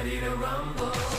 ready to rumble.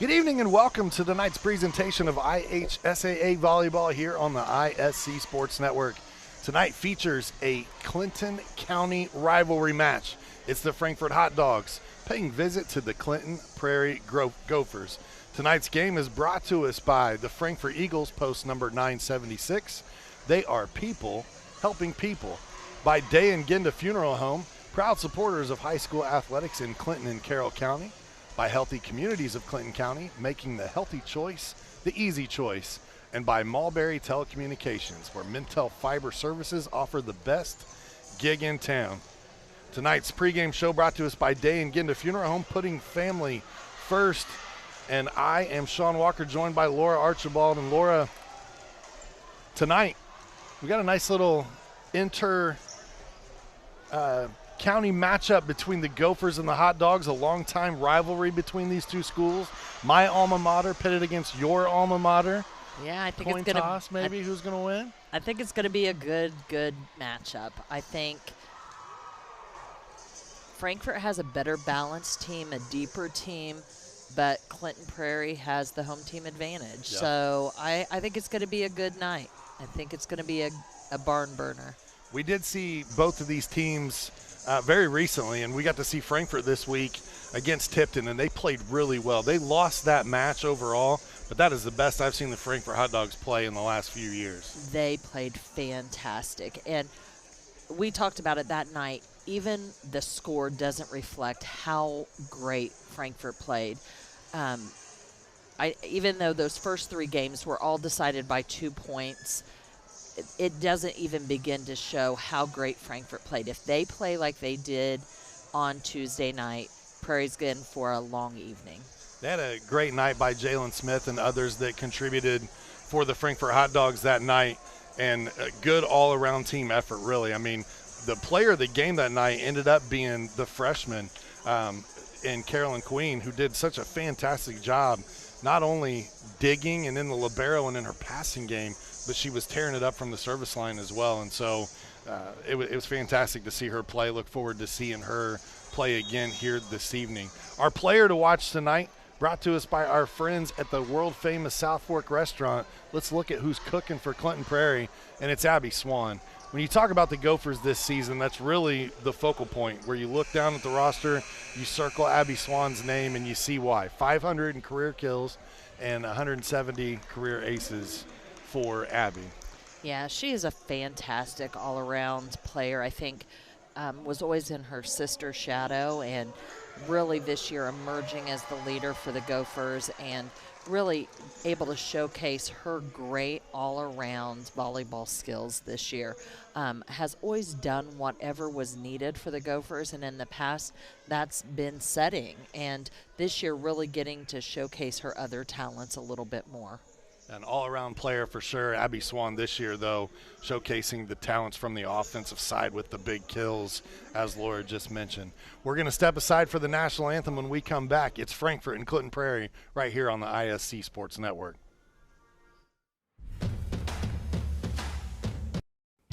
Good evening and welcome to tonight's presentation of IHSAA Volleyball here on the ISC Sports Network. Tonight features a Clinton County rivalry match. It's the Frankfort Hot Dogs paying visit to the Clinton Prairie Gophers. Tonight's game is brought to us by the Frankfort Eagles, post number 976. They are people helping people. By Day and Ginda Funeral Home, proud supporters of high school athletics in Clinton and Carroll County. by Healthy Communities of Clinton County, making the healthy choice the easy choice, and by Mulberry Telecommunications, where Mintel Fiber Services offer the best gig in town. Tonight's pregame show brought to us by Day and Ginda Funeral Home, putting family first. And I am Sean Walker, joined by Laura Archibald. And Laura, tonight we got a nice little county matchup between the Gophers and the Hot Dogs, a long-time rivalry between these two schools. My alma mater pitted against your alma mater. Yeah, I think Coin it's going to toss, maybe, who's going to win? I think it's going to be a good matchup. I think Frankfort has a better balanced team, a deeper team, but Clinton Prairie has the home team advantage. Yep. So I think it's going to be a good night. I think it's going to be a barn burner. We did see both of these teams very recently, and we got to see Frankfort this week against Tipton, and they played really well. They lost that match overall, but that is the best I've seen the Frankfort Hot Dogs play in the last few years. They played fantastic, and we talked about it that night. Even the score doesn't reflect how great Frankfort played. Even though those first 3 games were all decided by 2 points, it doesn't even begin to show how great Frankfort played. If they play like they did on Tuesday night, Prairie's in for a long evening. They had a great night by Jalen Smith and others that contributed for the Frankfort Hot Dogs that night, and a good all-around team effort, really. I mean, the player of the game that night ended up being the freshman in Carolyn Queen, who did such a fantastic job, not only digging and in the libero and in her passing game, but she was tearing it up from the service line as well. And so it was fantastic to see her play. Look forward to seeing her play again here this evening. Our player to watch tonight, brought to us by our friends at the world-famous South Fork restaurant. Let's look at who's cooking for Clinton Prairie, and it's Abby Swan. When you talk about the Gophers this season, that's really the focal point, where you look down at the roster, you circle Abby Swan's name, and you see why. 500 in career kills and 170 career aces for Abby. Yeah, she is a fantastic all-around player. I think was always in her sister's shadow, and really this year emerging as the leader for the Gophers, and really able to showcase her great all-around volleyball skills this year. Has always done whatever was needed for the Gophers, and in the past that's been setting, and this year really getting to showcase her other talents a little bit more. An all-around player for sure. Abby Swan this year, though, showcasing the talents from the offensive side with the big kills, as Laura just mentioned. We're going to step aside for the national anthem. When we come back, it's Frankfort and Clinton Prairie right here on the ISC Sports Network.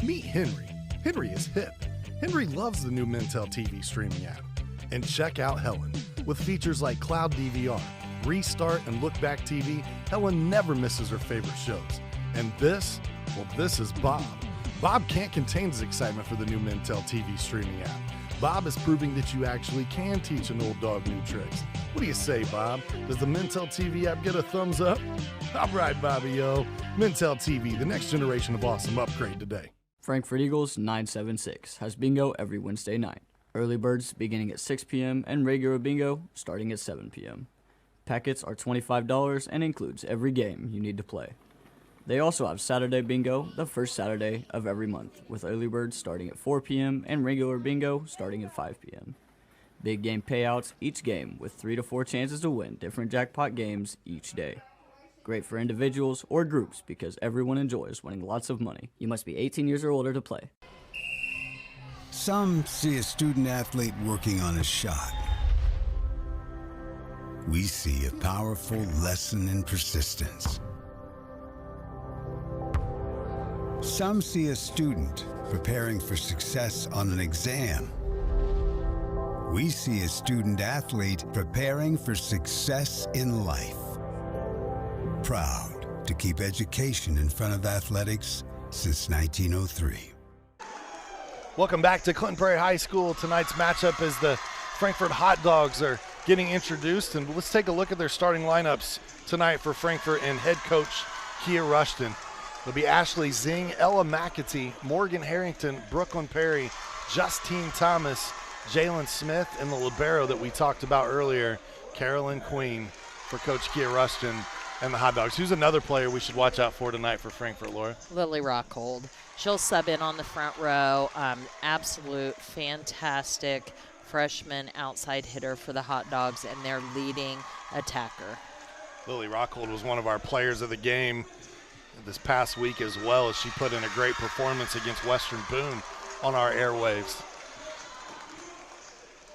Meet Henry. Henry is hip. Henry loves the new Mintel TV streaming app. And check out Helen. With features like Cloud DVR, Restart, and Look Back TV, Helen never misses her favorite shows. And this is Bob. Bob can't contain his excitement for the new Mintel TV streaming app. Bob is proving that you actually can teach an old dog new tricks. What do you say, Bob? Does the Mintel TV app get a thumbs up? All right, Bobby-o. Mintel TV, the next generation of awesome. Upgrade today. Frankfort Eagles 976 has bingo every Wednesday night. Early birds beginning at 6 p.m. and regular bingo starting at 7 p.m. Packets are $25 and includes every game you need to play. They also have Saturday bingo the first Saturday of every month, with early birds starting at 4 p.m. and regular bingo starting at 5 p.m. Big game payouts each game with 3 to 4 chances to win different jackpot games each day. Great for individuals or groups because everyone enjoys winning lots of money. You must be 18 years or older to play. Some see a student athlete working on a shot. We see a powerful lesson in persistence. Some see a student preparing for success on an exam. We see a student athlete preparing for success in life. Proud to keep education in front of athletics since 1903. Welcome back to Clinton Prairie High School. Tonight's matchup is the Frankfort Hot Dogs are getting introduced, and let's take a look at their starting lineups tonight for Frankfort and head coach Kia Rushton. It'll be Ashley Zing, Ella McAtee, Morgan Harrington, Brooklyn Perry, Justine Thomas, Jalen Smith, and the libero that we talked about earlier, Carolyn Queen for Coach Kia Rushton and the Hot Dogs. Who's another player we should watch out for tonight for Frankfort, Laura? Lily Rockhold. She'll sub in on the front row. Absolute fantastic freshman outside hitter for the Hot Dogs and their leading attacker. Lily Rockhold was one of our players of the game this past week as well, as she put in a great performance against Western Boone on our airwaves.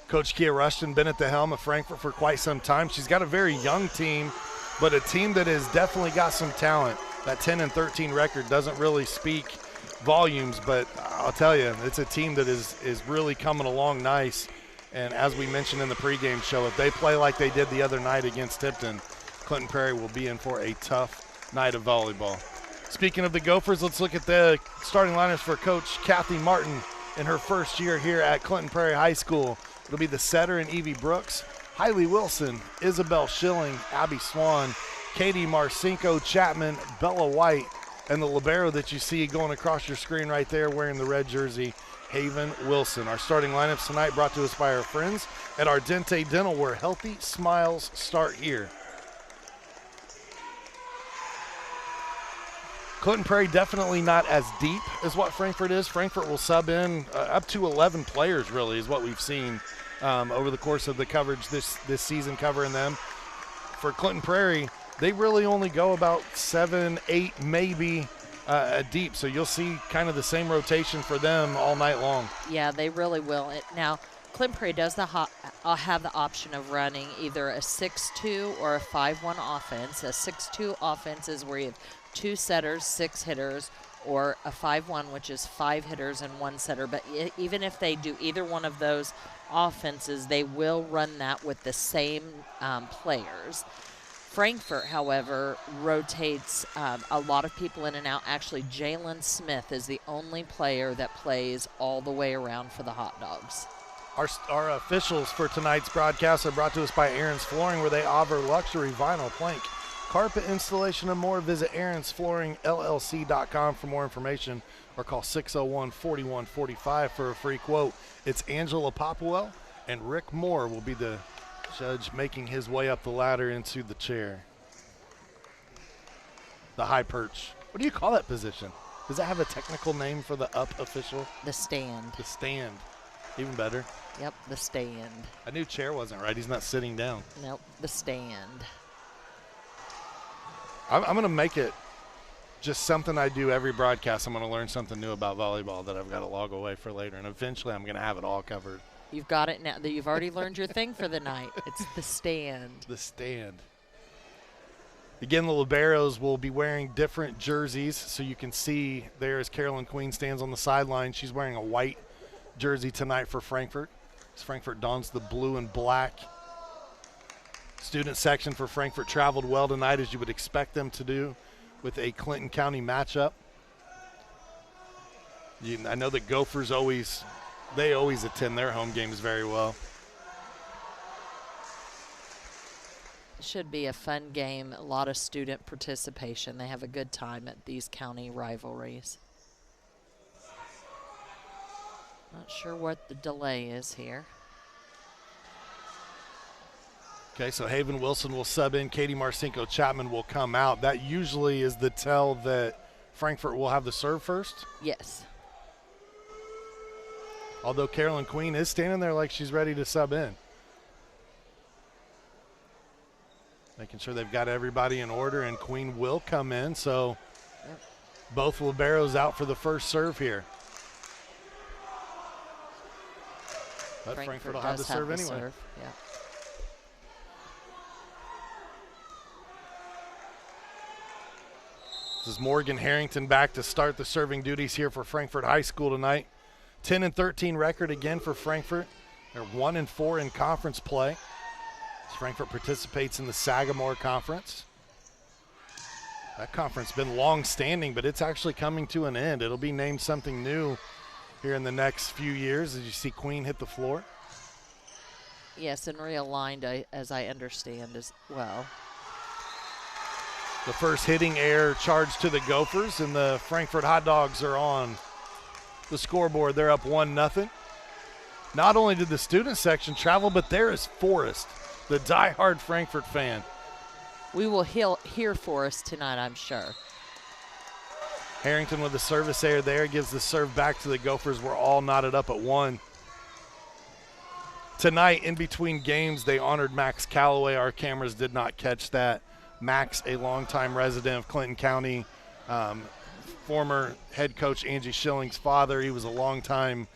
Coach Kia Rushton been at the helm of Frankfort for quite some time. She's got a very young team, but a team that has definitely got some talent. That 10-13 record doesn't really speak volumes, but I'll tell you, it's a team that is really coming along nice. And as we mentioned in the pregame show, if they play like they did the other night against Tipton, Clinton Prairie will be in for a tough night of volleyball. Speaking of the Gophers, let's look at the starting lineups for Coach Kathy Martin in her first year here at Clinton Prairie High School. It'll be the setter and Evie Brooks, Hailey Wilson, Isabel Schilling, Abby Swan, Katie Marcinko Chapman, Bella White, and the libero that you see going across your screen right there wearing the red jersey, Haven Wilson. Our starting lineups tonight brought to us by our friends at Ardente Dental, where healthy smiles start here. Clinton Prairie definitely not as deep as what Frankfort is. Frankfort will sub in up to 11 players, really, is what we've seen over the course of the coverage this season covering them. For Clinton Prairie, they really only go about 7, 8, maybe deep. So you'll see kind of the same rotation for them all night long. Yeah, they really will. Now, Clinton Prairie does have the option of running either a 6-2 or a 5-1 offense. A 6-2 offense is where you have 2 setters, 6 hitters, or a 5-1, which is 5 hitters and 1 setter. But even if they do either one of those offenses, they will run that with the same players. Frankfort, however, rotates a lot of people in and out. Actually, Jalen Smith is the only player that plays all the way around for the Hot Dogs. Our officials for tonight's broadcast are brought to us by Aaron's Flooring, where they offer luxury vinyl plank, carpet installation, and more. Visit aaronsflooringllc.com for more information or call 601-4145 for a free quote. It's Angela Popwell, and Rick Moore will be the judge making his way up the ladder into the chair. The high perch. What do you call that position? Does that have a technical name for the up official? The stand. The stand. Even better. Yep, the stand. I knew chair wasn't right. He's not sitting down. Nope, the stand. I'm going to make it just something I do every broadcast. I'm going to learn something new about volleyball that I've got to log away for later, and eventually I'm going to have it all covered. You've got it now. You've already learned your thing for the night. It's the stand. The stand. Again, the liberos will be wearing different jerseys, so you can see there as Carolyn Queen stands on the sideline. She's wearing a white jersey tonight for Frankfort, as Frankfort dons the blue and black. Student section for Frankfort traveled well tonight, as you would expect them to do with a Clinton County matchup. I know the Gophers always attend their home games very well. Should be a fun game, a lot of student participation. They have a good time at these county rivalries. Not sure what the delay is here. Okay, so Haven Wilson will sub in. Katie Marcinko Chapman will come out. That usually is the tell that Frankfort will have the serve first. Yes. Although Carolyn Queen is standing there like she's ready to sub in. Making sure they've got everybody in order, and Queen will come in. So yep. Both liberos out for the first serve here. But Frankfort will have the serve anyway. Serve. Yeah. This is Morgan Harrington back to start the serving duties here for Frankfort High School tonight. 10-13 record again for Frankfort. They're 1-4 in conference play. As Frankfort participates in the Sagamore Conference. That conference has been long-standing, but it's actually coming to an end. It'll be named something new here in the next few years, as you see Queen hit the floor. Yes, and realigned, as I understand, as well. The first hitting error charged to the Gophers, and the Frankfort Hot Dogs are on the scoreboard. They're up 1-0. Not only did the student section travel, but there is Forrest the diehard Frankfort fan. We will hear for us tonight, I'm sure. Harrington with the service error there, gives the serve back to the Gophers. We're all knotted up at 1. Tonight, in between games, they honored Max Calloway. Our cameras did not catch that. Max, a longtime resident of Clinton County, former head coach Angie Schilling's father. He was a longtime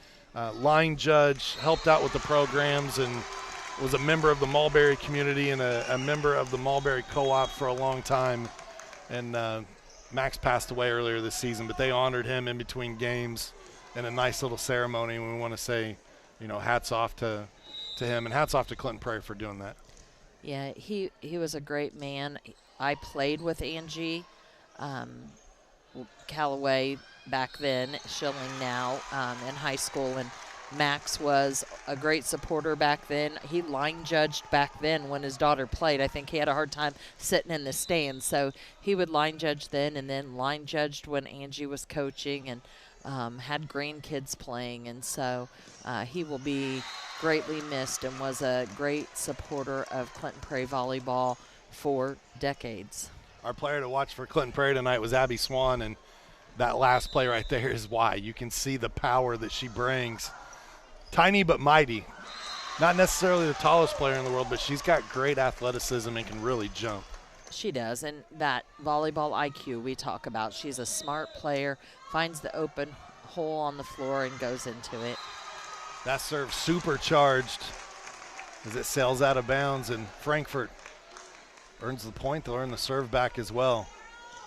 line judge, helped out with the programs, and was a member of the Mulberry community and a member of the Mulberry Co-op for a long time. And Max passed away earlier this season, but they honored him in between games in a nice little ceremony. And we want to say, hats off to him, and hats off to Clinton Prairie for doing that. Yeah, he was a great man. I played with Angie Calloway back then, Schilling now, in high school, and Max was a great supporter back then. He line judged back then when his daughter played. I think he had a hard time sitting in the stands, so he would line judge then, and then line judged when Angie was coaching, and had grandkids playing, and so he will be greatly missed and was a great supporter of Clinton Prairie volleyball for decades. Our player to watch for Clinton Prairie tonight was Abby Swan, and that last play right there is why. You can see the power that she brings. Tiny but mighty. Not necessarily the tallest player in the world, but she's got great athleticism and can really jump. She does, and that volleyball IQ we talk about. She's a smart player, finds the open hole on the floor and goes into it. That serve supercharged as it sails out of bounds, and Frankfort earns the point. They'll earn the serve back as well,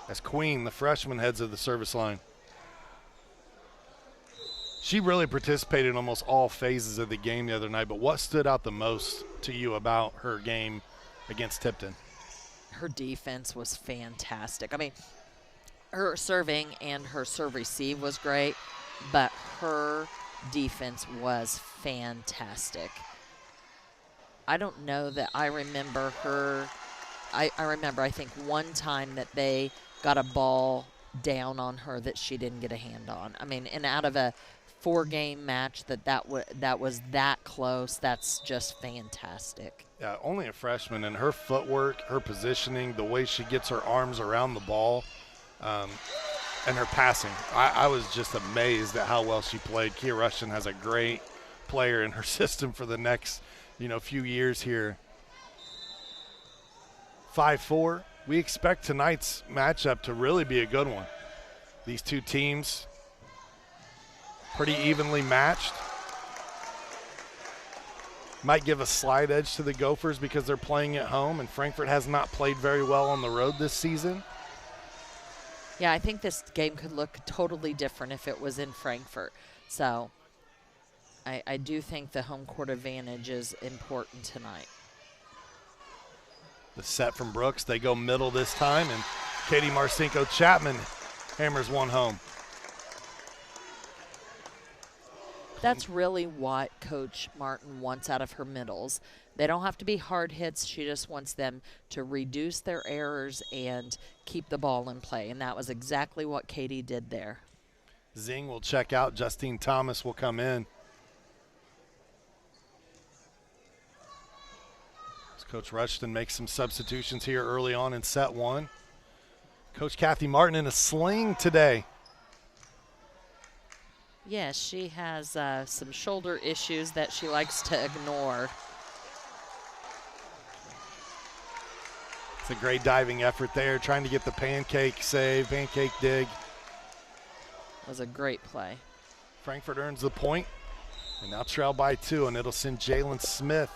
as Queen, the freshman, heads of the service line. She really participated in almost all phases of the game the other night, but what stood out the most to you about her game against Tipton? Her defense was fantastic. I mean, her serving and her serve receive was great, but her defense was fantastic. I don't know that I remember her. I remember, I think, one time that they got a ball down on her that she didn't get a hand on. I mean, and out of a 4-game match that was that close, that's just fantastic. Yeah, only a freshman, and her footwork, her positioning, the way she gets her arms around the ball, and her passing. I was just amazed at how well she played. Kia Rushton has a great player in her system for the next, few years here. 5-4. We expect tonight's matchup to really be a good one. These two teams pretty evenly matched. Might give a slight edge to the Gophers because they're playing at home, and Frankfort has not played very well on the road this season. Yeah, I think this game could look totally different if it was in Frankfort. So I do think the home court advantage is important tonight. The set from Brooks, they go middle this time, and Katie Marcinko Chapman hammers one home. That's really what Coach Martin wants out of her middles. They don't have to be hard hits. She just wants them to reduce their errors and keep the ball in play, and that was exactly what Katie did there. Zing will check out. Justine Thomas will come in. As Coach Rushton makes some substitutions here early on in set one. Coach Kathy Martin in a sling today. Yes, she has some shoulder issues that she likes to ignore. It's a great diving effort there, trying to get the pancake save, pancake dig. It was a great play. Frankfort earns the point, and now trail by 2, and it'll send Jalen Smith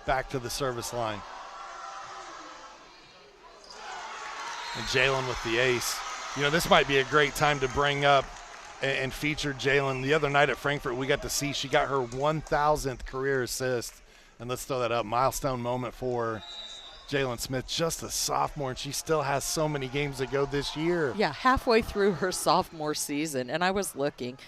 back to the service line. And Jalen with the ace. This might be a great time to bring up and feature Jalen. The other night at Frankfort, we got to see she got her 1,000th career assist. And let's throw that up. Milestone moment for Jalen Smith, just a sophomore, and she still has so many games to go this year. Yeah, halfway through her sophomore season, and I was looking,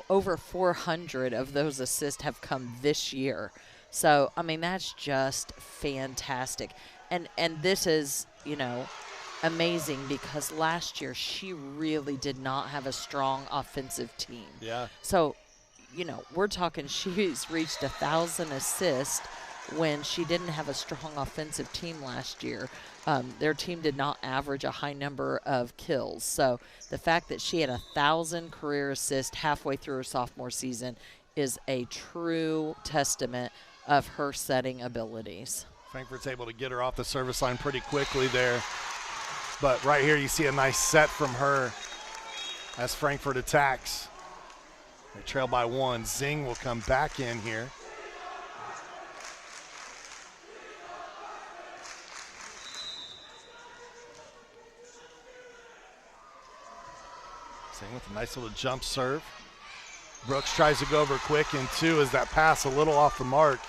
over 400 of those assists have come this year. So, I mean, that's just fantastic. And this is, amazing because last year she really did not have a strong offensive team. Yeah. So, we're talking she's reached 1,000 assists when she didn't have a strong offensive team last year. Their team did not average a high number of kills. So the fact that she had 1,000 career assists halfway through her sophomore season is a true testament of her setting abilities. Frankfort's able to get her off the service line pretty quickly there. But right here you see a nice set from her as Frankfort attacks. They trail by 1. Zing will come back in here. Zing with a nice little jump serve. Brooks tries to go over quick in 2 as that pass a little off the mark.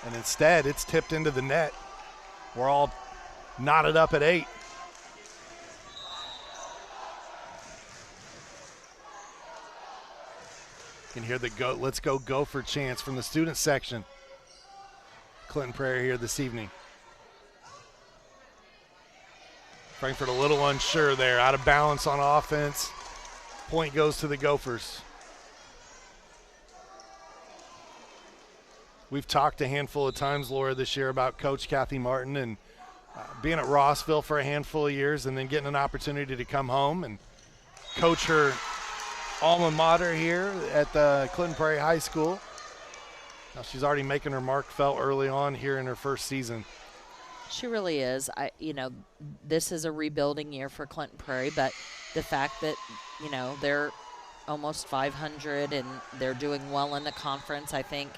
And instead, it's tipped into the net. We're all knotted up at 8. You can hear the let's go Gopher chants from the student section. Clinton Prairie here this evening. Frankfort a little unsure there, out of balance on offense. Point goes to the Gophers. We've talked a handful of times, Laura, this year about Coach Kathy Martin and being at Rossville for a handful of years and then getting an opportunity to come home and coach her alma mater here at the Clinton Prairie High School. Now she's already making her mark felt early on here in her first season. She really is. This is a rebuilding year for Clinton Prairie, but the fact that, they're almost 500 and they're doing well in the conference, I think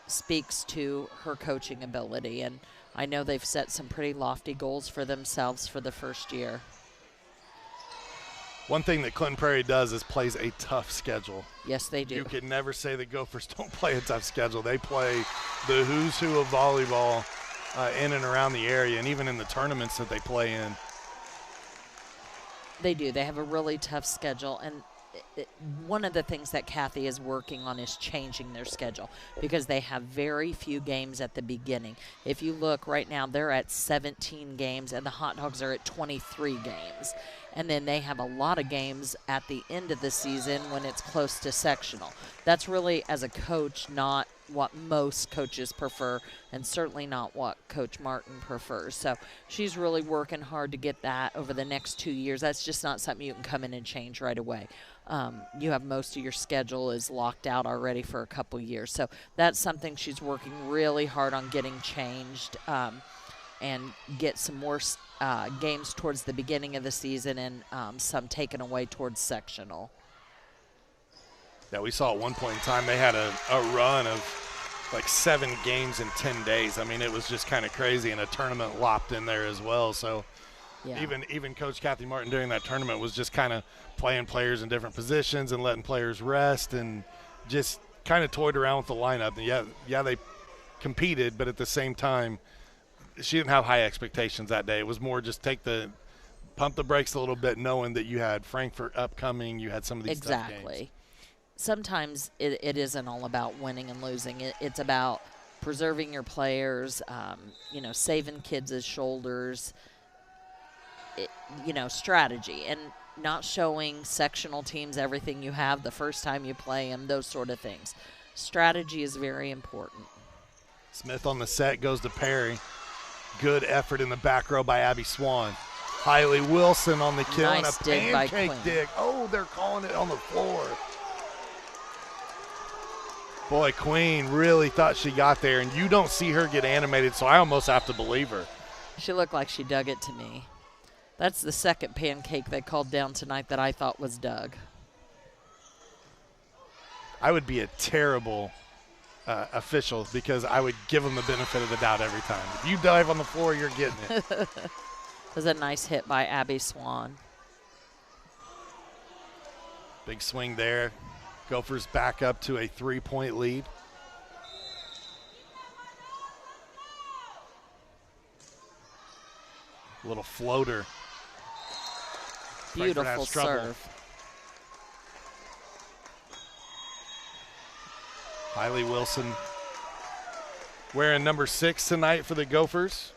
speaks to her coaching ability. And I know they've set some pretty lofty goals for themselves for the first year. One thing that Clinton Prairie does is plays a tough schedule. Yes, they do. You can never say the Gophers don't play a tough schedule. They play the who's who of volleyball in and around the area, and even in the tournaments that they play in. They do. They have a really tough schedule, and one of the things that Kathy is working on is changing their schedule because they have very few games at the beginning. If you look right now, they're at 17 games, and the Hot Dogs are at 23 games. And then they have a lot of games at the end of the season when it's close to sectional. That's really, as a coach, not what most coaches prefer, and certainly not what Coach Martin prefers. So she's really working hard to get that over the next 2 years. That's just not something you can come in and change right away. You have most of your schedule is locked out already for a couple years. So that's something she's working really hard on getting changed, and get some more games towards the beginning of the season and some taken away towards sectional. Yeah, we saw at one point in time they had a run of like 7 games in 10 days. I mean, it was just kind of crazy, and a tournament lopped in there as well. So yeah. Even Coach Kathy Martin during that tournament was just kind of playing players in different positions and letting players rest and just kind of toyed around with the lineup. And yeah, they competed, but at the same time, she didn't have high expectations that day. It was more just pump the brakes a little bit, knowing that you had Frankfort upcoming, you had some of these tough games. Exactly. Sometimes it isn't all about winning and losing. It's about preserving your players, saving kids' shoulders, strategy, and not showing sectional teams everything you have the first time you play them, those sort of things. Strategy is very important. Smith on the set goes to Perry. Good effort in the back row by Abby Swan. Hiley Wilson on the kill, nice and a pancake dig. Oh, they're calling it on the floor. Boy, Queen really thought she got there, and you don't see her get animated, so I almost have to believe her. She looked like she dug it to me. That's the second pancake they called down tonight that I thought was dug. I would be a terrible official because I would give them the benefit of the doubt every time. If you dive on the floor, you're getting it. It was a nice hit by Abby Swan. Big swing there. Gophers back up to a 3-point lead. Little floater. Beautiful serve. Hiley Wilson wearing number 6 tonight for the Gophers.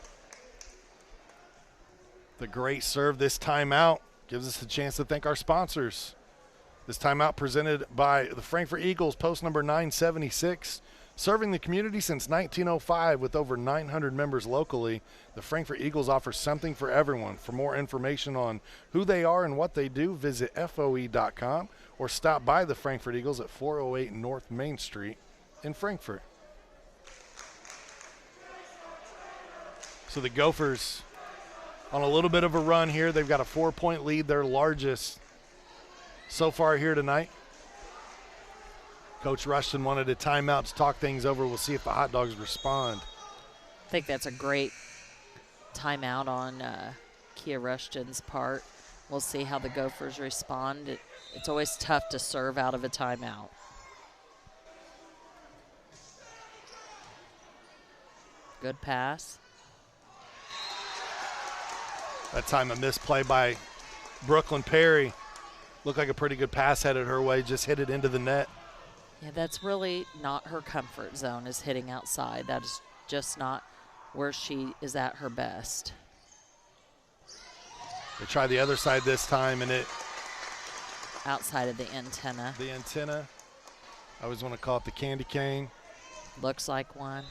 The great serve this timeout gives us a chance to thank our sponsors. This timeout presented by the Frankfort Eagles, post number 976. Serving the community since 1905 with over 900 members locally, the Frankfort Eagles offer something for everyone. For more information on who they are and what they do, visit FOE.com or stop by the Frankfort Eagles at 408 North Main Street in Frankfort. So the Gophers on a little bit of a run here. They've got a 4-point lead, their largest so far here tonight. Coach Rushton wanted a timeout to talk things over. We'll see if the Hot Dogs respond. I think that's a great timeout on Kia Rushton's part. We'll see how the Gophers respond. It's always tough to serve out of a timeout. Good pass. That time a misplay by Brooklyn Perry. Looked like a pretty good pass headed her way, just hit it into the net. Yeah, that's really not her comfort zone, is hitting outside. That is just not where she is at her best. They try the other side this time, and it... Outside of the antenna. The antenna. I always want to call it the candy cane. Looks like one.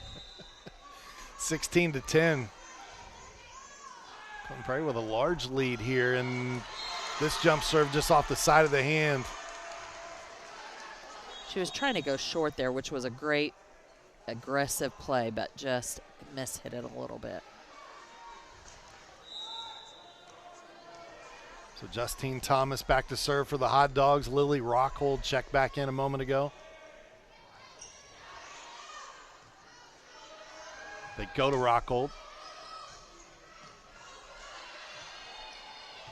16-10. Prairie with a large lead here, and this jump serve just off the side of the hand. She was trying to go short there, which was a great aggressive play, but just mishit it a little bit. So Justine Thomas back to serve for the Hot Dogs. Lily Rockhold checked back in a moment ago. They go to Rockhold.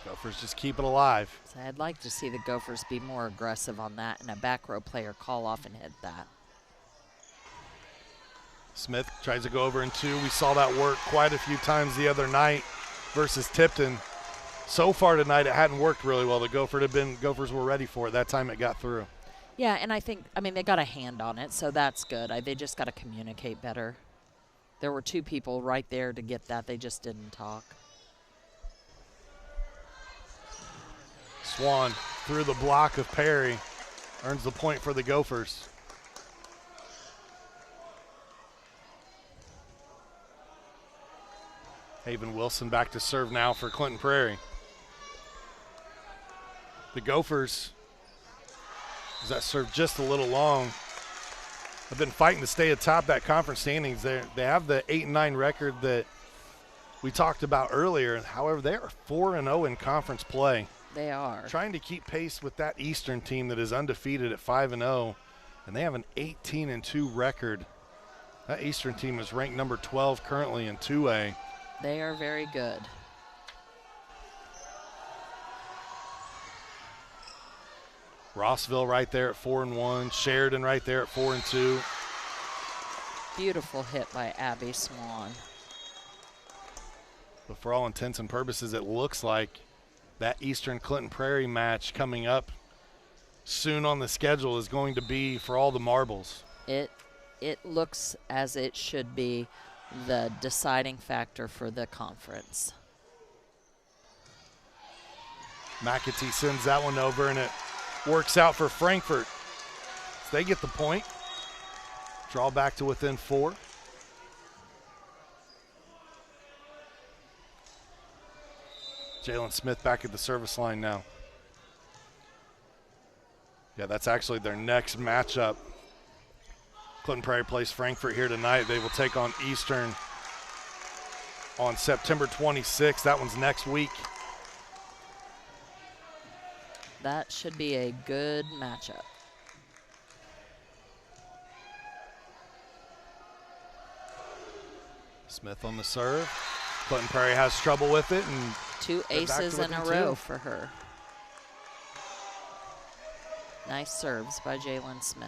Gophers just keep it alive. So I'd like to see the Gophers be more aggressive on that and a back row player call off and hit that. Smith tries to go over in two. We saw that work quite a few times the other night versus Tipton. So far tonight, it hadn't worked really well. The Gophers were ready for it. That time it got through. Yeah, and I mean, they got a hand on it, so that's good. They just got to communicate better. There were two people right there to get that. They just didn't talk. Swan through the block of Perry. Earns the point for the Gophers. Haven Wilson back to serve now for Clinton Prairie. The Gophers, does that serve just a little long? Have been fighting to stay atop that conference standings. They have the 8-9 record that we talked about earlier. However, they are 4-0 in conference play. They are. Trying to keep pace with that Eastern team that is undefeated at 5-0, and they have an 18-2 record. That Eastern team is ranked number 12 currently in 2A. They are very good. Rossville right there at 4-1. Sheridan right there at 4-2. Beautiful hit by Abby Swan. But for all intents and purposes, it looks like that Eastern Clinton Prairie match coming up soon on the schedule is going to be for all the marbles. It looks as it should be the deciding factor for the conference. McAtee sends that one over, and it works out for Frankfort. So they get the point. Draw back to within 4. Jalen Smith back at the service line now. Yeah, that's actually their next matchup. Clinton Prairie plays Frankfort here tonight. They will take on Eastern on September 26th. That one's next week. That should be a good matchup. Smith on the serve. Clinton Prairie has trouble with it, and 2 aces in a row for her. Nice serves by Jalen Smith.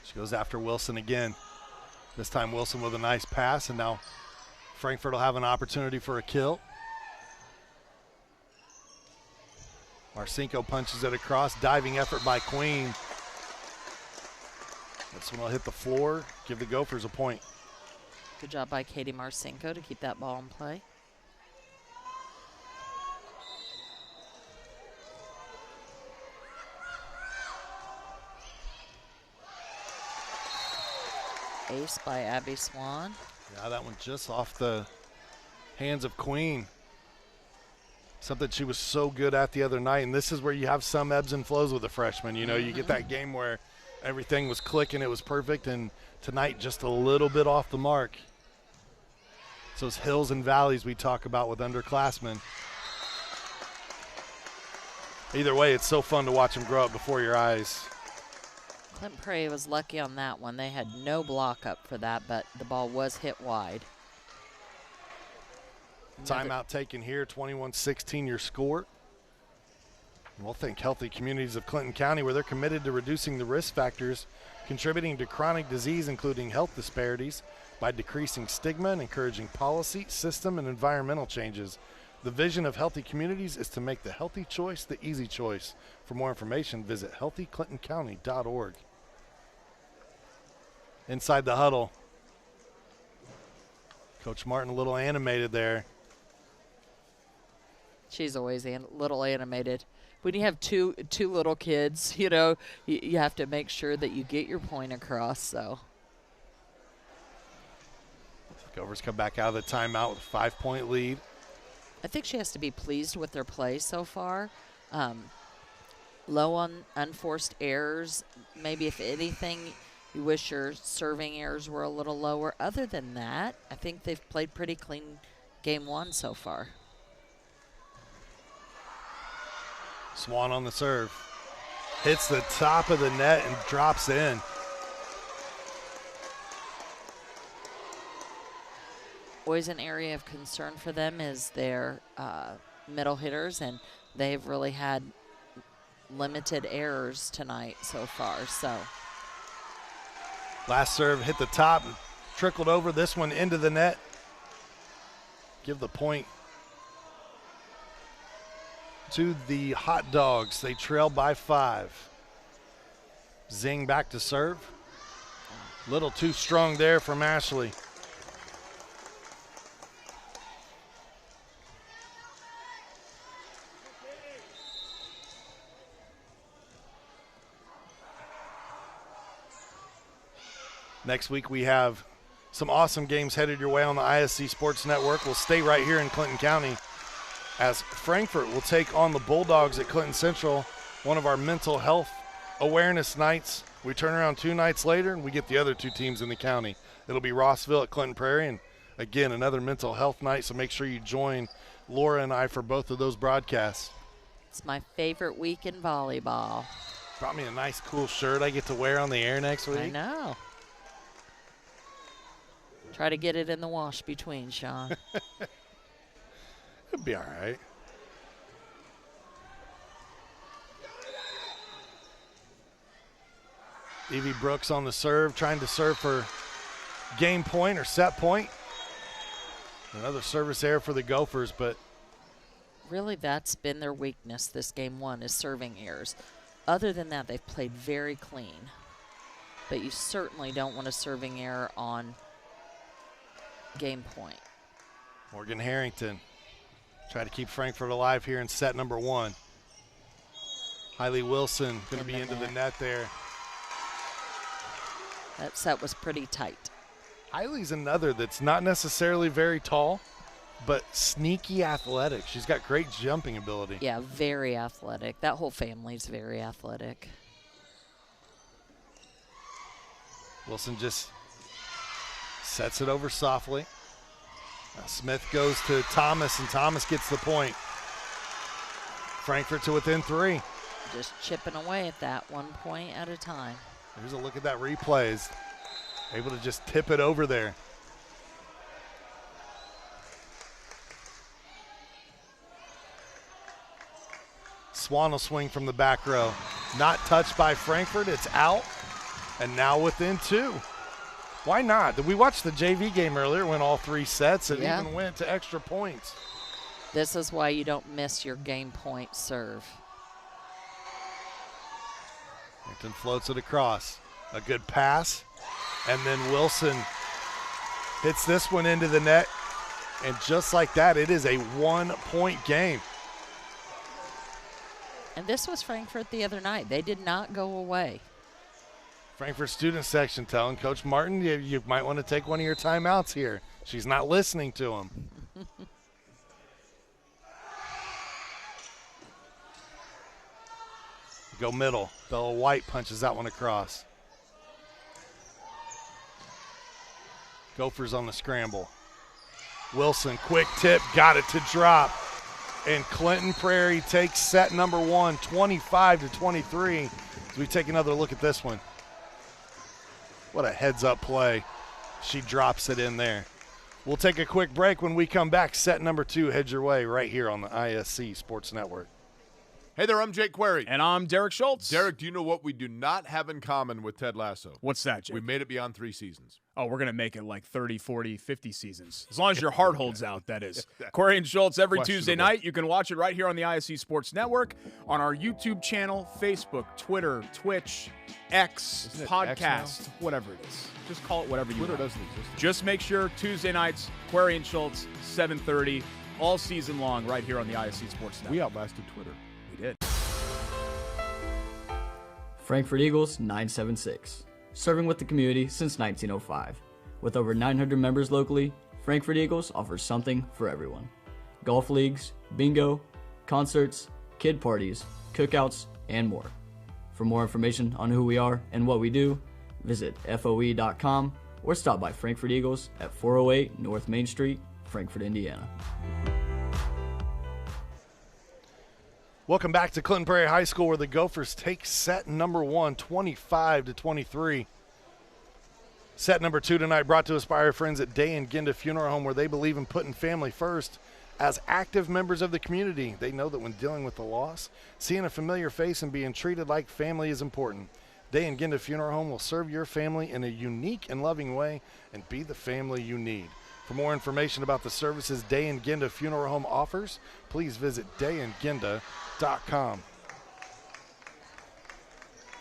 She goes after Wilson again. This time Wilson with a nice pass, and now Frankfort will have an opportunity for a kill. Marcinko punches it across. Diving effort by Queen. This one will hit the floor, give the Gophers a point. Good job by Katie Marcinko to keep that ball in play. Ace by Abby Swan. Yeah, that one just off the hands of Queen. Something she was so good at the other night, and this is where you have some ebbs and flows with a freshman. You know, you get that game where everything was clicking, it was perfect, and tonight just a little bit off the mark. It's those hills and valleys we talk about with underclassmen. Either way, it's so fun to watch them grow up before your eyes. Clinton Prairie was lucky on that one. They had no block up for that, but the ball was hit wide. Timeout taken here, 21-16 your score. We'll thank Healthy Communities of Clinton County, where they're committed to reducing the risk factors contributing to chronic disease, including health disparities, by decreasing stigma and encouraging policy, system, and environmental changes. The vision of Healthy Communities is to make the healthy choice the easy choice. For more information, visit healthyclintoncounty.org. Inside the huddle, Coach Martin a little animated there. She's always a little animated. When you have two little kids, you know, you have to make sure that you get your point across. So Gophers come back out of the timeout with a 5-point lead. I think she has to be pleased with their play so far. Low on unforced errors. Maybe if anything, you wish your serving errors were a little lower. Other than that, I think they've played pretty clean game one so far. Swan on the serve. Hits the top of the net and drops in. Always an area of concern for them is their middle hitters, and they've really had limited errors tonight so far. So last serve hit the top and trickled over. This one into the net. Give the point to the Hot Dogs. They trail by 5. Zing back to serve. Little too strong there from Ashley. Next week we have some awesome games headed your way on the ISC Sports Network. We'll stay right here in Clinton County as Frankfort will take on the Bulldogs at Clinton Central, one of our mental health awareness nights. We turn around 2 nights later and we get the other 2 teams in the county. It'll be Rossville at Clinton Prairie, and again, another mental health night, so make sure you join Laura and I for both of those broadcasts. it's my favorite week in volleyball. Brought me a nice cool shirt I get to wear on the air next week. I know. Try to get it in the wash between, Sean. It'll be all right. Evie Brooks on the serve, trying to serve for game point or set point. Another service error for the Gophers, but Really, that's been their weakness this game one is serving errors. Other than that, they've played very clean. But you certainly don't want a serving error on game point. Morgan Harrington try to keep Frankfort alive here in set number 1. Hailey Wilson going to be into the net there. That set was pretty tight. Hailey's another that's not necessarily very tall, but sneaky athletic. She's got great jumping ability. Yeah, very athletic. That whole family's very athletic. Wilson just sets it over softly. Now Smith goes to Thomas, and Thomas gets the point. Frankfort to within 3. Just chipping away at that 1 point at a time. Here's a look at that replays. Able to just tip it over there. Swan will swing from the back row. Not touched by Frankfort. It's out. And now within 2. Why not? We watched the JV game earlier, went all 3 sets, and even went to extra points. This is why you don't miss your game point serve. Hampton floats it across. A good pass. And then Wilson hits this one into the net. And just like that, it is a 1-point game. And this was Frankfort the other night. They did not go away. Frankfort student section telling Coach Martin you might want to take one of your timeouts here. She's not listening to him. Go middle. Bella White punches that one across. Gophers on the scramble. Wilson, quick tip, got it to drop. And Clinton Prairie takes set number 1, 25-23. As we take another look at this one. What a heads-up play. She drops it in there. We'll take a quick break. When we come back, set number 2 heads your way right here on the ISC Sports Network. Hey there, I'm Jake Query. And I'm Derek Schultz. Derek, do you know what we do not have in common with Ted Lasso? What's that, Jake? We made it beyond 3 seasons. Oh, we're going to make it like 30, 40, 50 seasons. As long as your heart holds out, that is. Query and Schultz every Tuesday night. You can watch it right here on the ISC Sports Network, on our YouTube channel, Facebook, Twitter, Twitch, X, podcast, whatever it is. Just call it whatever you want. Twitter doesn't exist. Just make sure Tuesday nights, Query and Schultz, 7:30, all season long right here on the ISC Sports Network. We outlasted Twitter. We did. Frankfort Eagles 976, serving with the community since 1905. With over 900 members locally, Frankfort Eagles offers something for everyone. Golf leagues, bingo, concerts, kid parties, cookouts, and more. For more information on who we are and what we do, visit FOE.com or stop by Frankfort Eagles at 408 North Main Street, Frankfort, Indiana. Welcome back to Clinton Prairie High School, where the Gophers take set number 1, 25-23. Set number 2 tonight brought to us by our friends at Day and Ginda Funeral Home, where they believe in putting family first. As active members of the community, they know that when dealing with the loss, seeing a familiar face and being treated like family is important. Day and Ginda Funeral Home will serve your family in a unique and loving way and be the family you need. For more information about the services Day and Ginda Funeral Home offers, please visit dayandginda.com.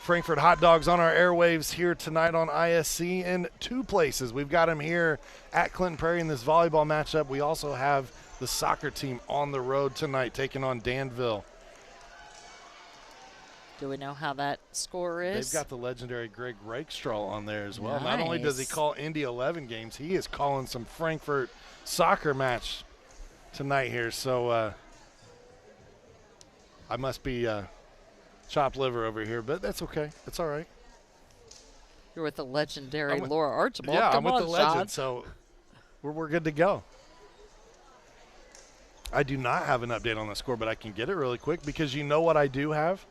Frankfort hot dogs on our airwaves here tonight on ISC in 2 places. We've got them here at Clinton Prairie in this volleyball matchup. We also have the soccer team on the road tonight taking on Danville. Do we know how that score is? They've got the legendary Greg Rakestraw on there as well. Nice. Not only does he call Indy 11 games, he is calling some Frankfort soccer match tonight here. So I must be chopped liver over here, but that's okay. It's all right. You're with the legendary Laura Archibald. Yeah, Come I'm with on, the legend, Sean. so we're good to go. I do not have an update on the score, but I can get it really quick because you know what I do have.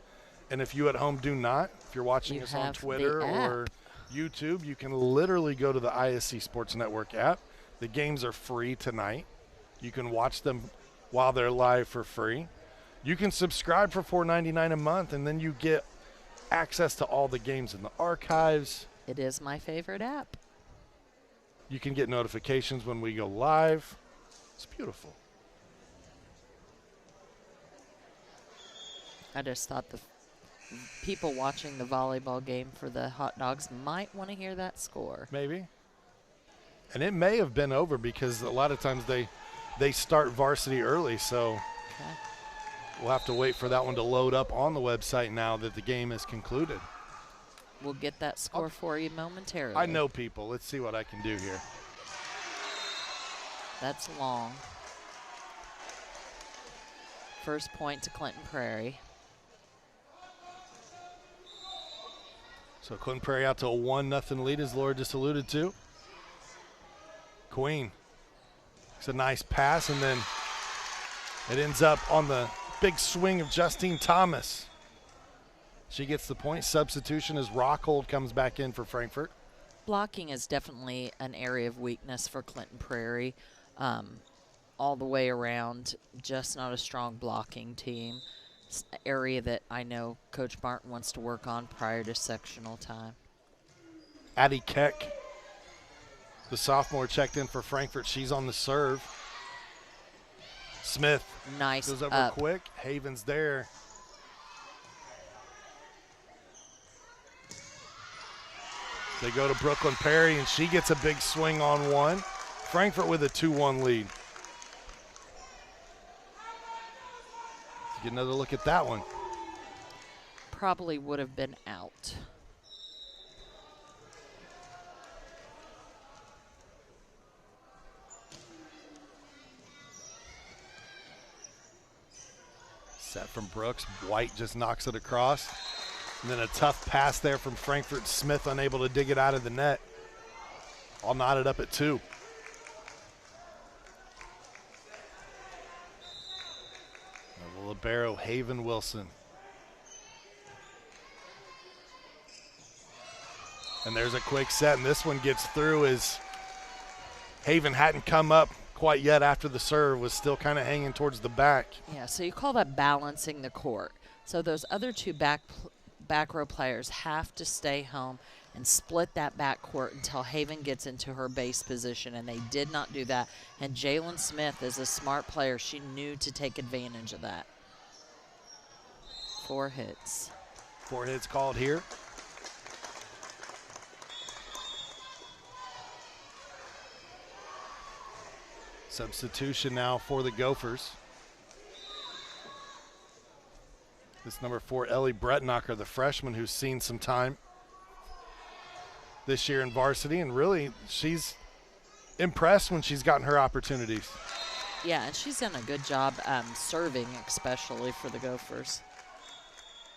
And if you at home do not, if you're watching us on Twitter or YouTube, you can literally go to the ISC Sports Network app. The games are free tonight. You can watch them while they're live for free. You can subscribe for $4.99 a month, and then you get access to all the games in the archives. It is my favorite app. You can get notifications when we go live. It's beautiful. I just thought the people watching the volleyball game for the hot dogs might want to hear that score. Maybe. And it may have been over because a lot of times they start varsity early, so Okay. we'll have to wait for that one to load up on the website now that the game is concluded. We'll get that score for you momentarily. I know people. Let's see what I can do here. That's long. First point to Clinton Prairie. So Clinton Prairie out to a 1-0 lead, as Laura just alluded to. Queen. It's a nice pass, and then it ends up on the big swing of Justine Thomas. She gets the point. Substitution as Rockhold comes back in for Frankfort. Blocking is definitely an area of weakness for Clinton Prairie. All the way around, just not a strong blocking team. It's an area that I know Coach Martin wants to work on prior to sectional time. Addie Keck, the sophomore, checked in for Frankfort. She's on the serve. Smith Nice goes over up. quick. Haven's there. They go to Brooklyn Perry, and she gets a big swing on one. Frankfort with a 2-1 lead. Let's get another look at that one. Probably would have been out. Set from Brooks. White just knocks it across. And then a tough pass there from Frankfort. Smith unable to dig it out of the net. All knotted up at 2. The libero, Haven Wilson. And there's a quick set, and this one gets through as Haven hadn't come up quite yet after the serve, was still kind of hanging towards the back. Yeah, so you call that balancing the court. So those other two back row players have to stay home and split that back court until Haven gets into her base position, and they did not do that. And Jalen Smith is a smart player. She knew to take advantage of that. 4 hits. 4 hits called here. Substitution now for the Gophers. This number 4, Ellie Brettnacher, the freshman who's seen some time this year in varsity, and really she's impressed when she's gotten her opportunities. Yeah, and she's done a good job serving, especially for the Gophers.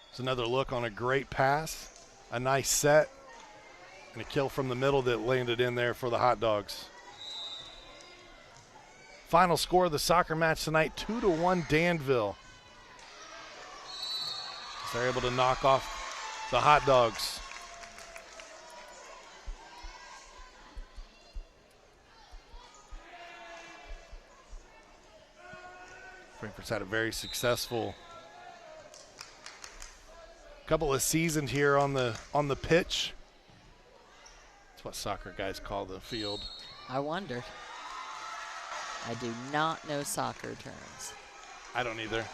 It's another look on a great pass, a nice set, and a kill from the middle that landed in there for the Hot Dogs. Final score of the soccer match tonight, 2-1 Danville. So they're able to knock off the Hot Dogs. Frankfort's had a very successful couple of seasons here on the pitch. That's what soccer guys call the field. I wondered. I do not know soccer terms. I don't either.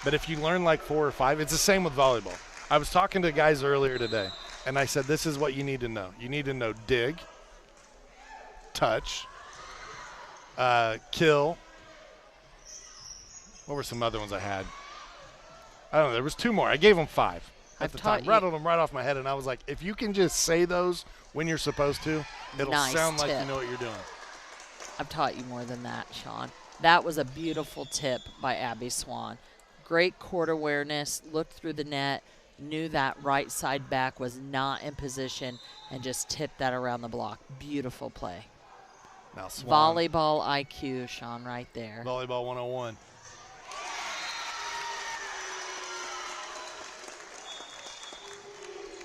But if you learn like 4 or 5, it's the same with volleyball. I was talking to guys earlier today, and I said, this is what you need to know. You need to know dig, touch, kill. What were some other ones I had? I don't know. There was 2 more. I gave them 5 at the time. Rattled them right off my head, and I was like, if you can just say those when you're supposed to, it'll sound like you know what you're doing. I've taught you more than that, Sean. That was a beautiful tip by Abby Swan. Great court awareness, looked through the net, knew that right side back was not in position, and just tipped that around the block. Beautiful play. Now Swan. Volleyball IQ, Sean, right there. Volleyball 101.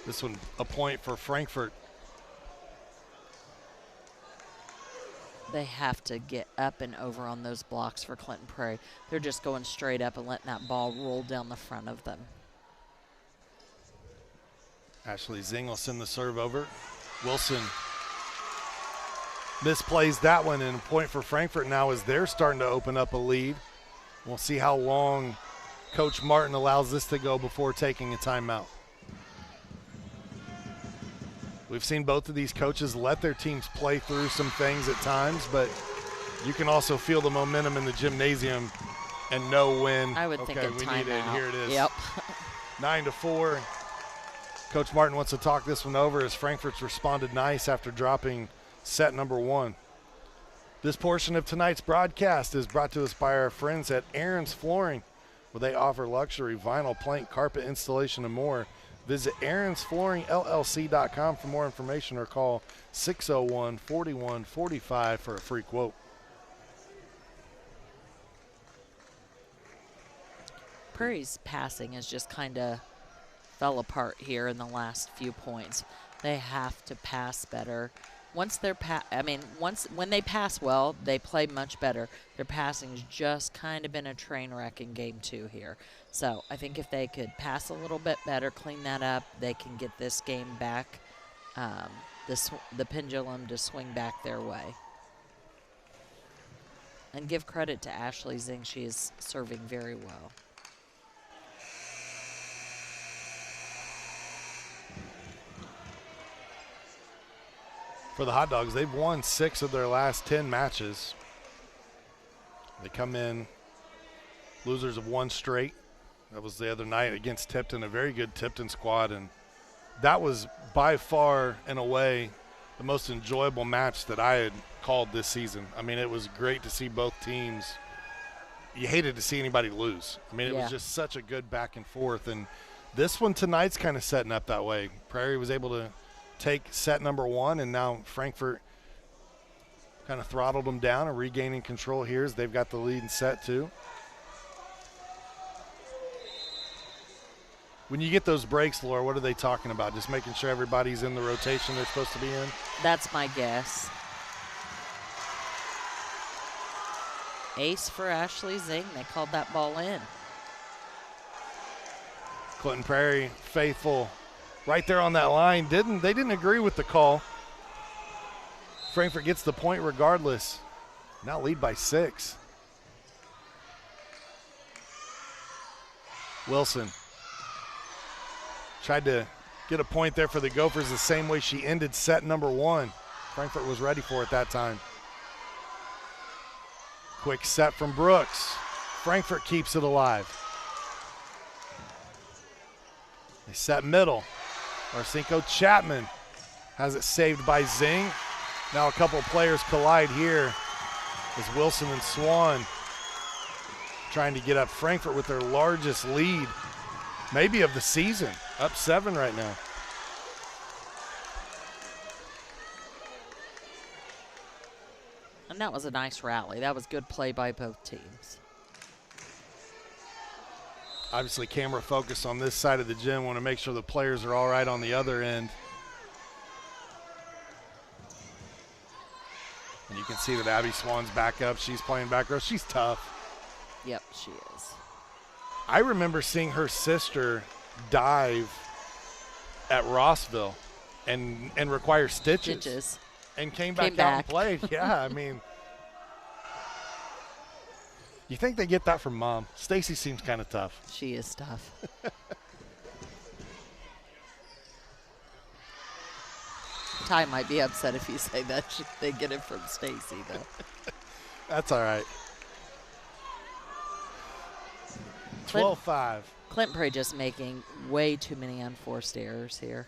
This one, a point for Frankfort. They have to get up and over on those blocks for Clinton Prairie. They're just going straight up and letting that ball roll down the front of them. Ashley Zing will send the serve over. Wilson misplays that one, and a point for Frankfort now as they're starting to open up a lead. We'll see how long Coach Martin allows this to go before taking a timeout. We've seen both of these coaches let their teams play through some things at times, but you can also feel the momentum in the gymnasium and know when, I would think a we timeout. need it, here it is. Yep. 9-4. Coach Martin wants to talk this one over as Frankfort's responded nice after dropping set number 1. This portion of tonight's broadcast is brought to us by our friends at Aaron's Flooring, where they offer luxury vinyl plank, carpet installation, and more. Visit aaronsflooringllc.com for more information or call 601-4145 for a free quote. Prairie's passing has just kind of fell apart here in the last few points. They have to pass better. Once they're when they pass well, they play much better. Their passing's just kind of been a train wreck in game 2 here. So I think if they could pass a little bit better, clean that up, they can get this game back, the pendulum to swing back their way. And give credit to Ashley Zing. She is serving very well. For the Hot Dogs, they've won 6 of their last 10 matches. They come in losers of 1 straight. That was the other night against Tipton, a very good Tipton squad, and that was by far and away the most enjoyable match that I had called this season. I mean, it was great to see both teams, you hated to see anybody lose. I mean, it Yeah. was just such a good back and forth. And this one tonight's kind of setting up that way. Prairie was able to take set number 1, and now Frankfort kind of throttled them down and regaining control here as they've got the lead in set 2. When you get those breaks, Laura, what are they talking about? Just making sure everybody's in the rotation they're supposed to be in? That's my guess. Ace for Ashley Zing. They called that ball in. Clinton Prairie, faithful, right there on that line. They didn't agree with the call. Frankfort gets the point regardless. Now lead by 6. Wilson tried to get a point there for the Gophers the same way she ended set number 1. Frankfort was ready for it that time. Quick set from Brooks. Frankfort keeps it alive. They set middle. Marcinko Chapman has it saved by Zing. Now a couple of players collide here as Wilson and Swan trying to get up. Frankfort with their largest lead, maybe of the season, up 7 right now. And that was a nice rally. That was good play by both teams. Obviously, camera focus on this side of the gym. Want to make sure the players are all right on the other end. And you can see that Abby Swan's back up. She's playing back row. She's tough. Yep, she is. I remember seeing her sister dive at Rossville and require stitches. And came back out and played. Yeah, I mean, you think they get that from Mom? Stacy seems kind of tough. She is tough. Ty might be upset if you say that. They get it from Stacy, though. That's all right. 12-5. Clinton Prairie just making way too many unforced errors here.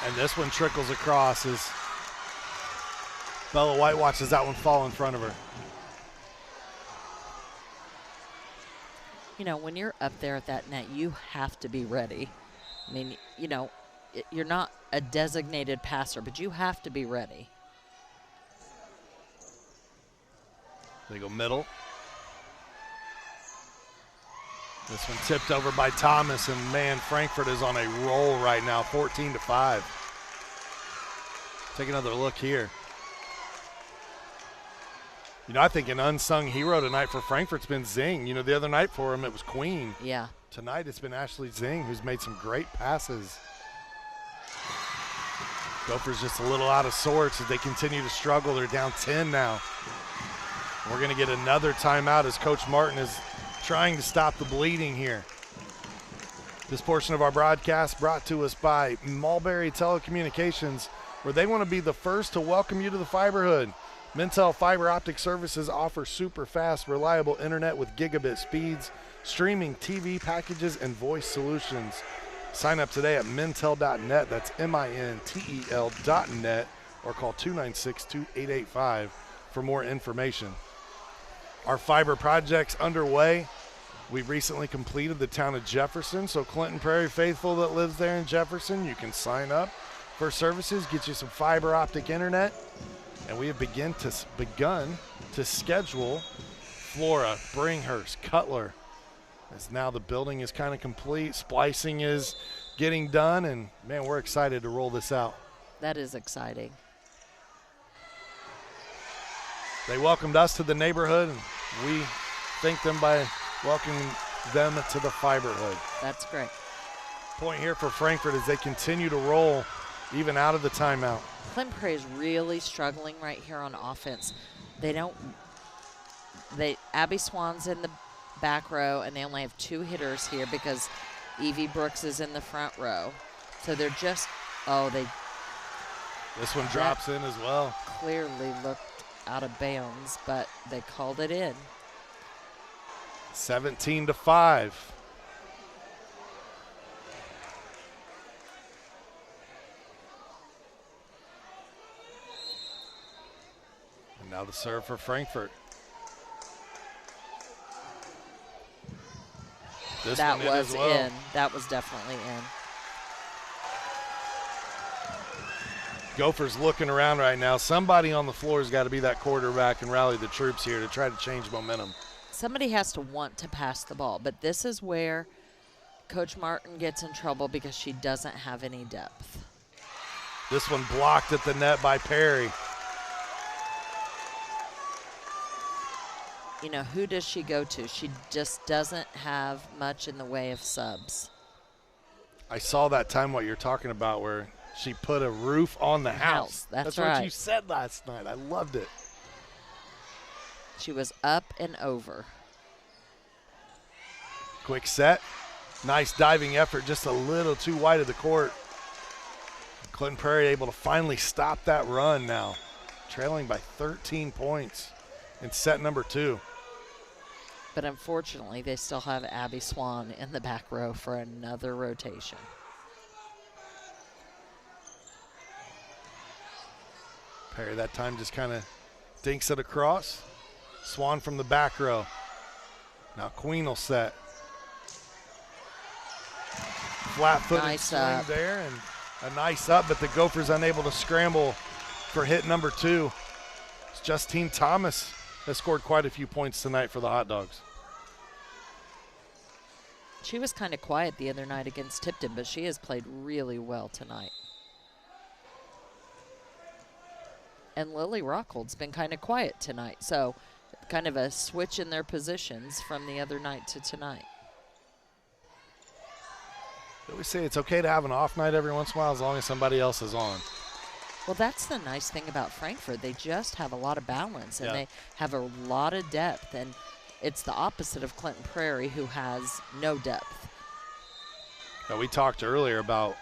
And this one trickles across as Bella White watches that one fall in front of her. You know, when you're up there at that net, you have to be ready. I mean, you know, you're not a designated passer, but you have to be ready. They go middle. This one tipped over by Thomas, and man, Frankfort is on a roll right now, 14-5. Take another look here. You know, I think an unsung hero tonight for Frankfort's been Zing. You know, the other night for him it was Queen. Yeah. Tonight it's been Ashley Zing who's made some great passes. Gophers just a little out of sorts as they continue to struggle. They're down 10 now. We're going to get another timeout as Coach Martin is trying to stop the bleeding here. This portion of our broadcast brought to us by Mulberry Telecommunications, where they want to be the first to welcome you to the Fiberhood. Mintel Fiber Optic Services offer super fast, reliable internet with gigabit speeds, streaming TV packages, and voice solutions. Sign up today at mintel.net. That's MINTEL.net, or call 296-2885 for more information. Our fiber project's underway. We recently completed the town of Jefferson, so Clinton Prairie faithful that lives there in Jefferson, you can sign up for services, get you some fiber optic internet, and we have begun to schedule Flora, Bringhurst, Cutler, as now the building is kind of complete, splicing is getting done, and man, we're excited to roll this out. That is exciting. They welcomed us to the neighborhood, and we thank them by welcoming them to the Fiberhood. That's great. Point here for Frankfort as they continue to roll even out of the timeout. Clinton Prairie is really struggling right here on offense. Abby Swan's in the back row, and they only have 2 hitters here because Evie Brooks is in the front row. So they're just, This one drops in as well. Clearly looked out of bounds, but they called it in. 17-5. And now the serve for Frankfort. This that one in was as well. in. That was definitely in. Gophers looking around right now. Somebody on the floor has got to be that quarterback and rally the troops here to try to change momentum. Somebody has to want to pass the ball, but this is where Coach Martin gets in trouble because she doesn't have any depth. This one blocked at the net by Prairie. You know, who does she go to? She just doesn't have much in the way of subs. I saw that time what you're talking about where she put a roof on the house. That's what right. you said last night. I loved it. She was up and over. Quick set. Nice diving effort, just a little too wide of the court. Clinton Prairie able to finally stop that run now, trailing by 13 points in set number 2. But unfortunately, they still have Abby Swan in the back row for another rotation. Prairie that time just kind of dinks it across. Swan from the back row. Now Queen will set. Flat-footed Nice swing up. there and a nice up, but the Gophers unable to scramble for hit number 2. It's Justine Thomas has scored quite a few points tonight for the Hot Dogs. She was kind of quiet the other night against Tipton, but she has played really well tonight. And Lily Rockhold's been kind of quiet tonight, so kind of a switch in their positions from the other night to tonight. They always say it's okay to have an off night every once in a while as long as somebody else is on. Well, that's the nice thing about Frankfort. They just have a lot of balance, and Yeah. they have a lot of depth, and it's the opposite of Clinton Prairie, who has no depth. Now, we talked earlier about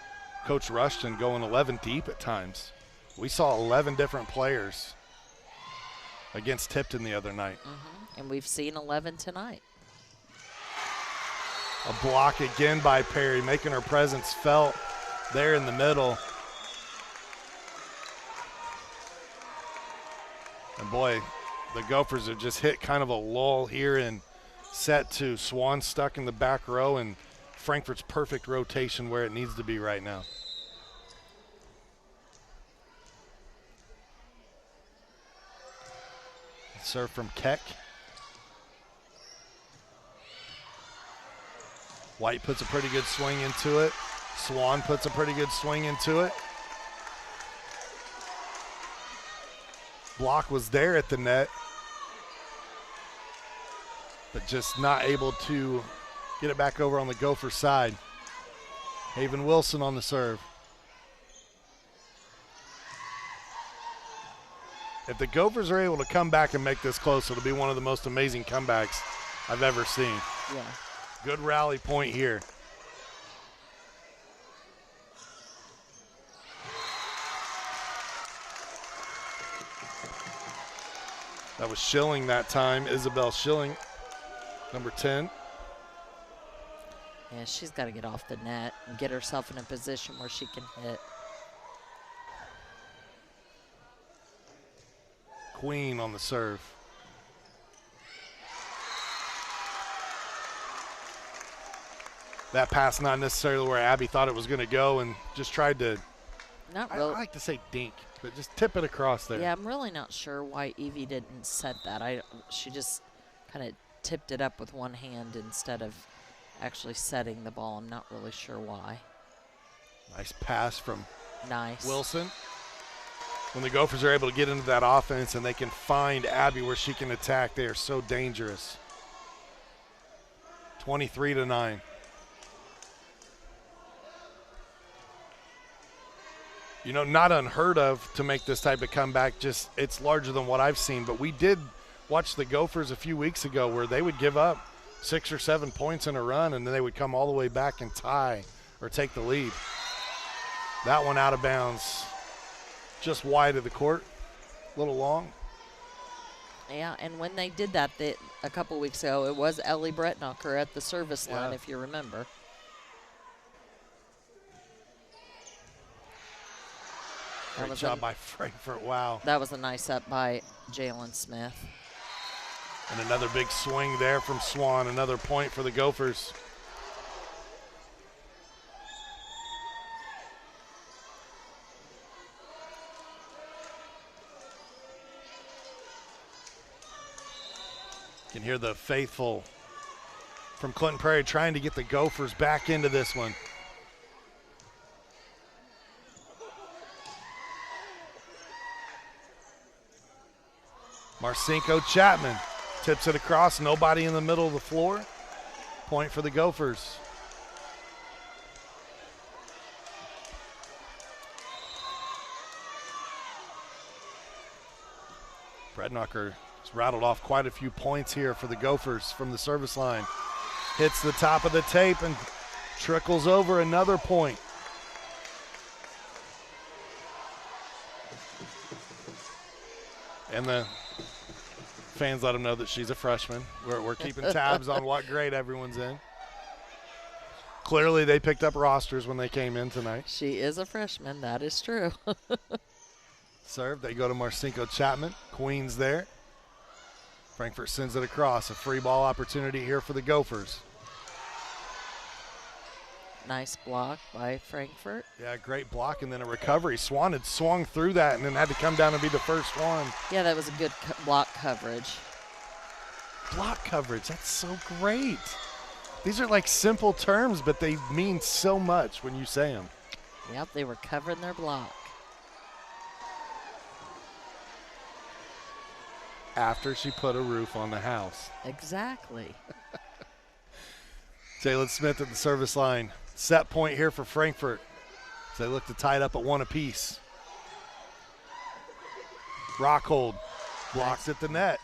Coach Rushton going 11 deep at times. We saw 11 different players against Tipton the other night. And we've seen 11 tonight. A block again by Perry, making her presence felt there in the middle. And boy, the Gophers have just hit kind of a lull here in set 2. Swan stuck in the back row, and Frankfort's perfect rotation where it needs to be right now. Serve from Keck. White puts a pretty good swing into it. Swan puts a pretty good swing into it. Block was there at the net, but just not able to get it back over on the Gopher side. Haven Wilson on the serve. If the Gophers are able to come back and make this close, it'll be one of the most amazing comebacks I've ever seen. Yeah. Good rally point here. That was Schilling that time, Isabel Schilling, number 10. Yeah, she's got to get off the net and get herself in a position where she can hit. Queen on the serve. That pass not necessarily where Abby thought it was going to go and just tried to, Not I really. like to say dink, but just tip it across there. Yeah, I'm really not sure why Evie didn't set that. She just kind of tipped it up with one hand instead of actually setting the ball. I'm not really sure why. Nice pass from Nice. Wilson. When the Gophers are able to get into that offense and they can find Abby where she can attack, they are so dangerous. 23-9. You know, not unheard of to make this type of comeback. Just it's larger than what I've seen. But we did watch the Gophers a few weeks ago where they would give up 6 or 7 points in a run, and then they would come all the way back and tie or take the lead. That one out of bounds, just wide of the court, a little long. Yeah, and when they did that a couple weeks ago, it was Ellie Bretnocker at the service line, Yeah. if you remember. Great job by Frankfort, wow. That was a nice up by Jalen Smith. And another big swing there from Swan, another point for the Gophers. can hear the faithful from Clinton Prairie trying to get the Gophers back into this one. Marcinko Chapman tips it across, nobody in the middle of the floor. Point for the Gophers. Brednacher has rattled off quite a few points here for the Gophers from the service line. Hits the top of the tape and trickles over another point. And the fans let them know that she's a freshman. We're keeping tabs on what grade everyone's in. Clearly they picked up rosters when they came in tonight. She is a freshman. That is true. Serve. They go to Marcinko Chapman. Queens there. Frankfort sends it across. A free ball opportunity here for the Gophers. Nice block by Frankfort. Yeah, great block and then a recovery. Swan had swung through that and then had to come down and be the first one. Yeah, that was a good block coverage. Block coverage. That's so great. These are like simple terms, but they mean so much when you say them. Yep, they were covering their block. After she put a roof on the house. Exactly. Jalen Smith at the service line. Set point here for Frankfort as they look to tie it up at one apiece. Rockhold blocks at the net.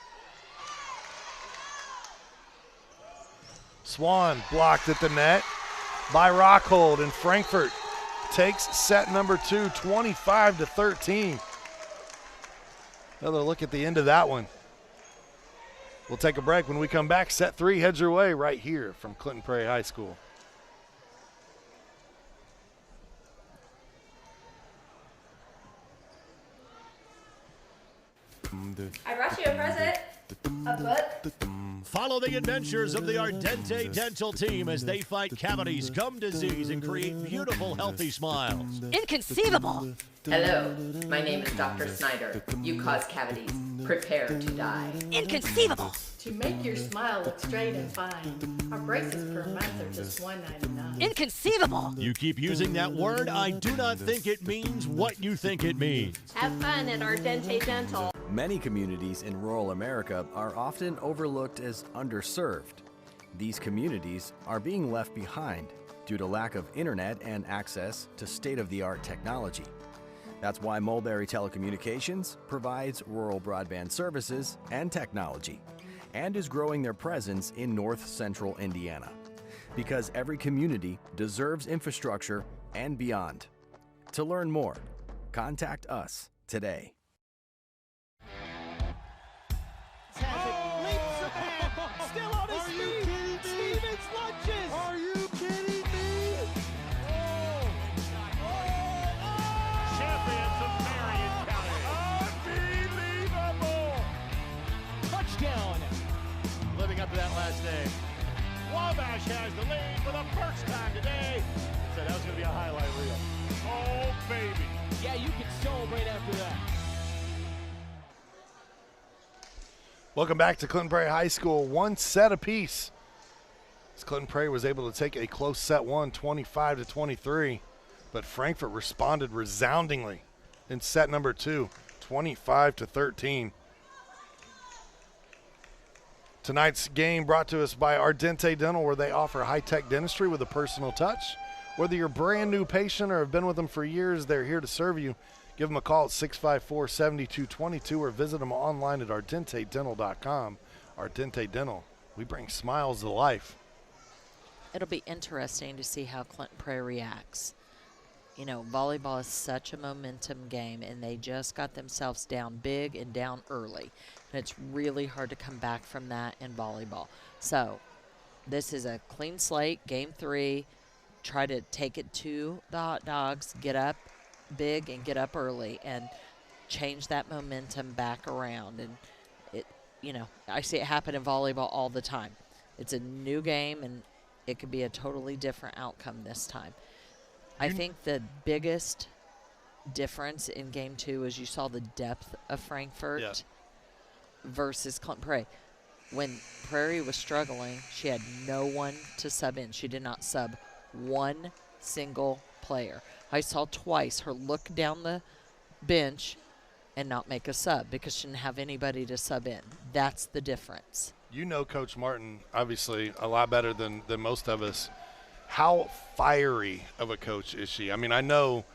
Swan blocked at the net by Rockhold, and Frankfort takes set number 2, 25-13. Another look at the end of that one. We'll take a break. When we come back, set 3 heads your way right here from Clinton Prairie High School. I brought you a present. A book. Follow the adventures of the Ardente Dental team as they fight cavities, gum disease, and create beautiful, healthy smiles. Inconceivable! Hello, my name is Dr. Snyder. You cause cavities. Prepare to die. Inconceivable! To make your smile look straight and fine, our braces per month are just $1.99. Inconceivable! You keep using that word, I do not think it means what you think it means. Have fun at Ardente Dental. Many communities in rural America are often overlooked as underserved. These communities are being left behind due to lack of internet and access to state-of-the-art technology. That's why Mulberry Telecommunications provides rural broadband services and technology and is growing their presence in north central Indiana. Because every community deserves infrastructure and beyond. To learn more, contact us today. Still on his feet. Stevens lunges. Are you kidding me? Champions of Marion County. Unbelievable. Touchdown. Living up to that last name. Wabash has the lead for the first time today. Said that was going to be a highlight reel. Oh, baby. Yeah, you can celebrate after that. Welcome back to Clinton Prairie High School. One set apiece. As Clinton Prairie was able to take a close set one, 25-23. But Frankfort responded resoundingly in set number 2, 25-13. Tonight's game brought to us by Ardente Dental, where they offer high-tech dentistry with a personal touch. Whether you're a brand new patient or have been with them for years, they're here to serve you. Give them a call at 654-7222 or visit them online at ardentedental.com. Ardente Dental, we bring smiles to life. It'll be interesting to see how Clinton Prairie reacts. You know, volleyball is such a momentum game, and they just got themselves down big and down early. And it's really hard to come back from that in volleyball. So this is a clean slate, game 3. Try to take it to the Hot Dogs, get up big and get up early and change that momentum back around. And it, you know, I see it happen in volleyball all the time. It's a new game and it could be a totally different outcome this time. I think the biggest difference in game 2 is you saw the depth of Frankfort versus Clinton Prairie. when Prairie was struggling, she had no one to sub in. She did not sub one single player. I saw twice her look down the bench and not make a sub because she didn't have anybody to sub in. That's the difference. You know Coach Martin, obviously, a lot better than most of us. How fiery of a coach is she? I mean, I know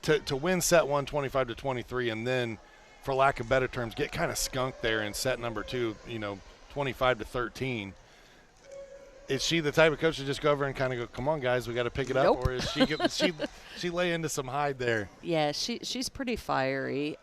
to win set 1 25-23 and then, for lack of better terms, get kind of skunked there in set number 2, 25-13. Is she the type of coach to just go over and kind of go, come on, guys, we got to pick it up? Or is she lay into some hide there? Yeah, she's pretty fiery.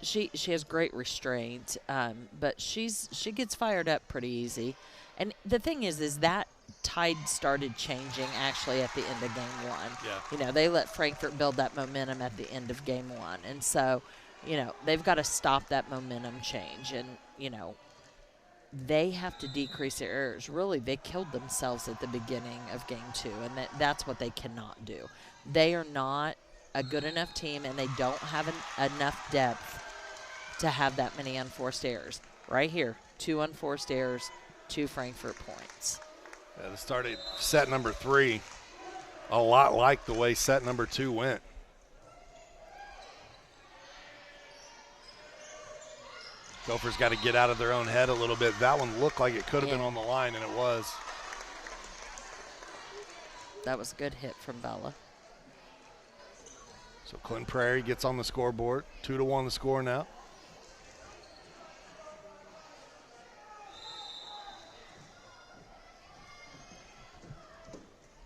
She has great restraint, but she gets fired up pretty easy. And the thing is that tide started changing actually at the end of game 1. Yeah. They let Frankfort build that momentum at the end of game 1. And so, they've got to stop that momentum change. And, they have to decrease their errors. Really, they killed themselves at the beginning of game 2, and that's what they cannot do. They are not a good enough team, and they don't have enough depth to have that many unforced errors. Right here, 2 unforced errors, 2 Frankfort points. Yeah, to start at set number 3, a lot like the way set number 2 went. Gophers got to get out of their own head a little bit. That one looked like it could have been on the line, and it was. That was a good hit from Bella. So Clinton Prairie gets on the scoreboard. 2-1 the score now.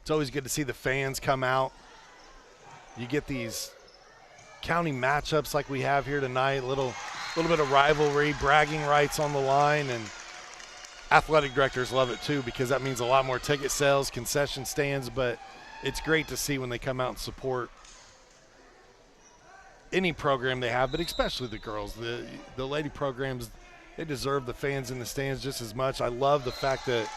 It's always good to see the fans come out. You get these county matchups like we have here tonight, a little bit of rivalry, bragging rights on the line, and athletic directors love it too because that means a lot more ticket sales, concession stands, but it's great to see when they come out and support any program they have, but especially the girls. The lady programs, they deserve the fans in the stands just as much. I love the fact that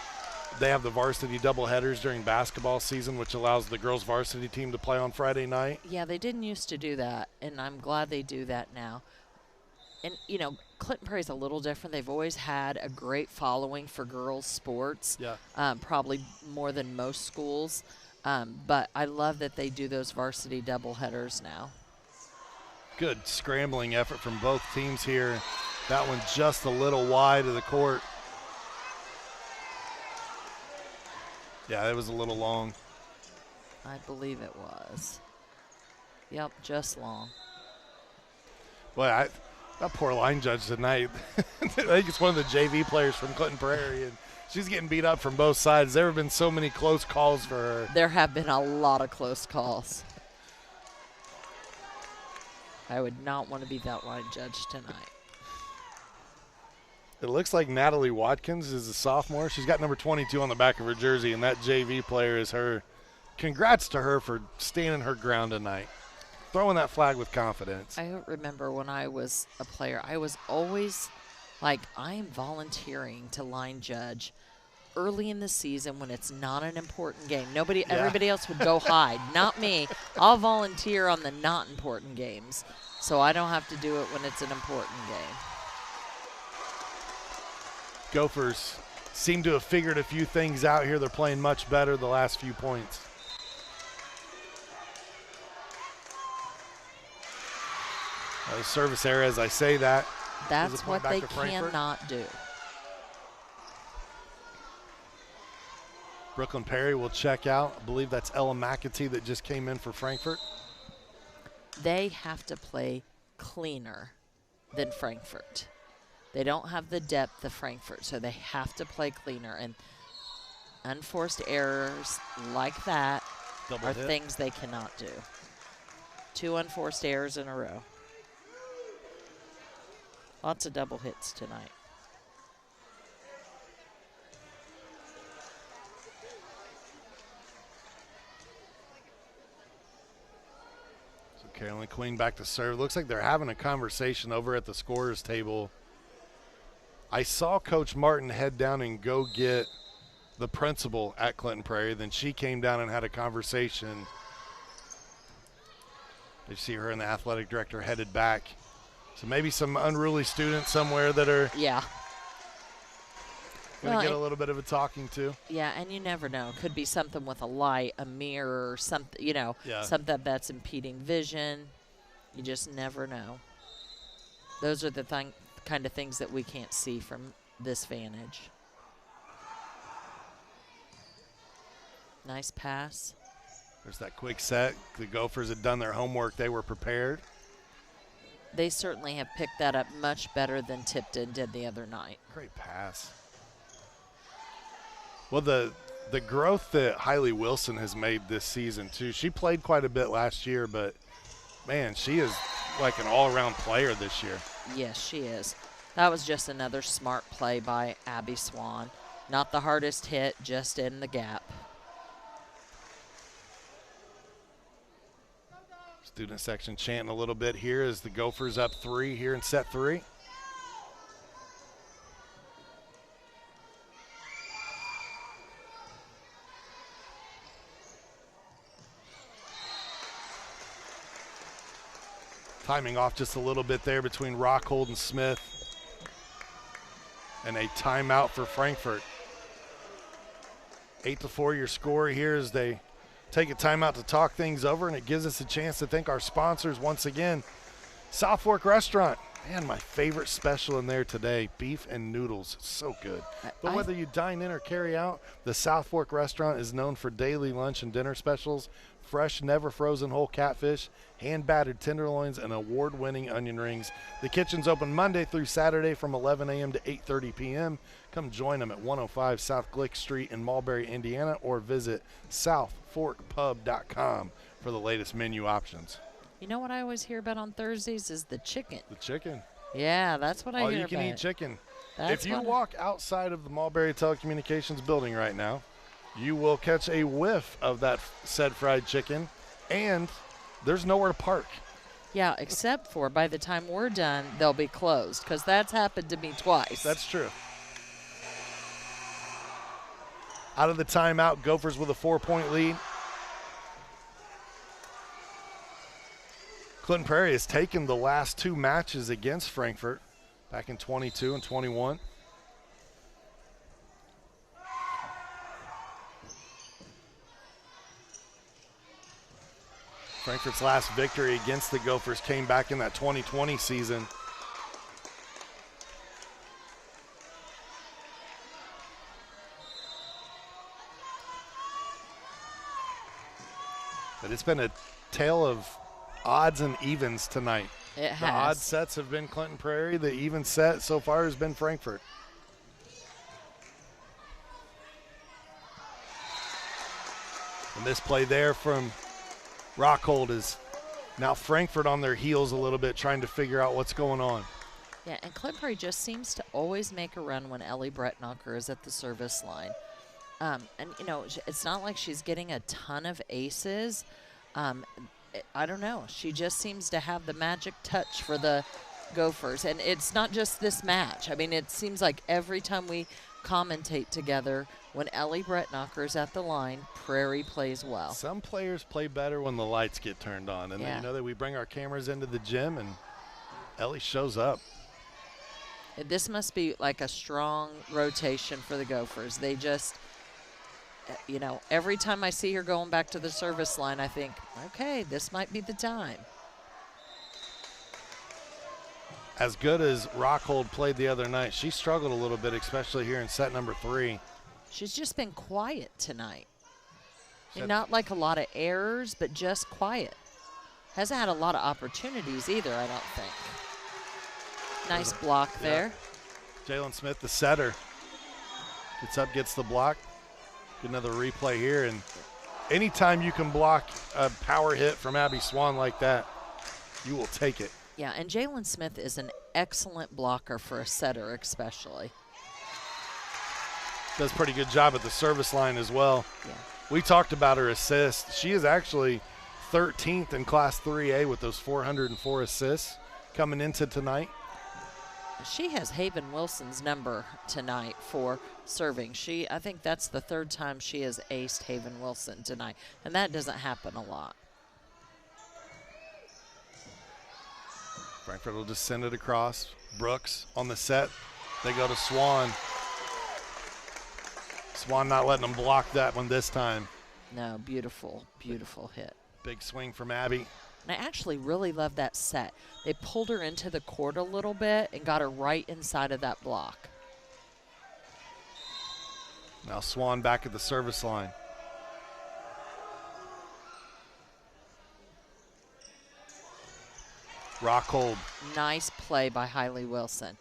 they have the varsity doubleheaders during basketball season, which allows the girls varsity team to play on Friday night. Yeah, they didn't used to do that, and I'm glad they do that now. And, Clinton Prairie's a little different. They've always had a great following for girls' sports, probably more than most schools. But I love that they do those varsity doubleheaders now. Good scrambling effort from both teams here. That one just a little wide of the court. Yeah, it was a little long. I believe it was. Yep, just long. Boy, that poor line judge tonight. I think it's one of the JV players from Clinton Prairie, and she's getting beat up from both sides. There have been so many close calls for her. There have been a lot of close calls. I would not want to be that line judge tonight. It looks like Natalie Watkins is a sophomore. She's got number 22 on the back of her jersey, and that JV player is her. Congrats to her for standing her ground tonight. Throwing that flag with confidence. I remember when I was a player, I was always like, I am volunteering to line judge early in the season when it's not an important game. Everybody else would go hide. Not me. I'll volunteer on the not important games, so I don't have to do it when it's an important game. Gophers seem to have figured a few things out here. They're playing much better the last few points. The service error, as I say that. That's what they cannot do. Brooklyn Perry will check out. I believe that's Ella McAtee that just came in for Frankfort. They have to play cleaner than Frankfort. They don't have the depth of Frankfort, so they have to play cleaner. And unforced errors like that are things they cannot do. 2 unforced errors in a row. Lots of double hits tonight. So Carolyn Queen back to serve. Looks like they're having a conversation over at the scorer's table. I saw Coach Martin head down and go get the principal at Clinton Prairie. Then she came down and had a conversation. You see her and the athletic director headed back. So maybe some unruly students somewhere that are Going to get a little bit of a talking to. Yeah, and you never know. Could be something with a light, a mirror, something, something that's impeding vision. You just never know. Those are the kind of things that we can't see from this vantage. Nice pass. There's that quick set. The Gophers had done their homework. They were prepared. They certainly have picked that up much better than Tipton did the other night. Great pass. Well, the growth that Hailey Wilson has made this season, too. She played quite a bit last year, but, man, she is like an all-around player this year. Yes, she is. That was just another smart play by Abby Swan. Not the hardest hit, just in the gap. Student section chanting a little bit here as the Gophers up 3 here in set 3. Timing off just a little bit there between Rockhold and Smith. And a timeout for Frankfort. 8-4 your score here as they take a timeout to talk things over, and it gives us a chance to thank our sponsors once again. South Fork Restaurant. Man, my favorite special in there today, beef and noodles. So good. But whether you dine in or carry out, the South Fork Restaurant is known for daily lunch and dinner specials, fresh, never frozen whole catfish, hand-battered tenderloins, and award-winning onion rings. The kitchen's open Monday through Saturday from 11 a.m. to 8:30 p.m. Come join them at 105 South Glick Street in Mulberry, Indiana, or visit southforkpub.com for the latest menu options. You know what I always hear about on Thursdays is the chicken. The chicken. Yeah, that's what I hear about. All you can eat chicken. That's if you walk outside of the Mulberry Telecommunications building right now, you will catch a whiff of that said fried chicken, and there's nowhere to park. Yeah, except for by the time we're done, they'll be closed, because that's happened to me twice. That's true. Out of the timeout, Gophers with a 4-point lead. Clinton Prairie has taken the last 2 matches against Frankfort back in 22 and 21. Frankfort's last victory against the Gophers came back in that 2020 season. But it's been a tale of odds and evens tonight. It has. The odd sets have been Clinton Prairie. The even set so far has been Frankfort. And this play there from Rockhold is now Frankfort on their heels a little bit, trying to figure out what's going on. Yeah, and Clinton Prairie just seems to always make a run when Ellie Brettnacher is at the service line. And, it's not like she's getting a ton of aces. I don't know. She just seems to have the magic touch for the Gophers. And it's not just this match. I mean, it seems like every time we commentate together, when Ellie Brettnacher is at the line, Prairie plays well. Some players play better when the lights get turned on. And then, that we bring our cameras into the gym and Ellie shows up. This must be like a strong rotation for the Gophers. They just, every time I see her going back to the service line, I think, okay, this might be the time. As good as Rockhold played the other night, she struggled a little bit, especially here in set number 3. She's just been quiet tonight. And not like a lot of errors, but just quiet. Hasn't had a lot of opportunities either, I don't think. Nice block there. Jalen Smith, the setter, gets up, gets the block. Get another replay here. And anytime you can block a power hit from Abby Swan like that, you will take it. Yeah, and Jalen Smith is an excellent blocker for a setter especially. Does a pretty good job at the service line as well. Yeah. We talked about her assists. She is actually 13th in Class 3A with those 404 assists coming into tonight. She has Haven Wilson's number tonight for serving. I think that's the 3rd time she has aced Haven Wilson tonight, and that doesn't happen a lot. Frankfort will just send it across. Brooks on the set. They go to Swan. Swan not letting them block that one this time. No, beautiful, beautiful hit. Big swing from Abby. And I actually really love that set. They pulled her into the court a little bit and got her right inside of that block. Now Swan back at the service line. Rock hold. Nice play by Hailey Wilson.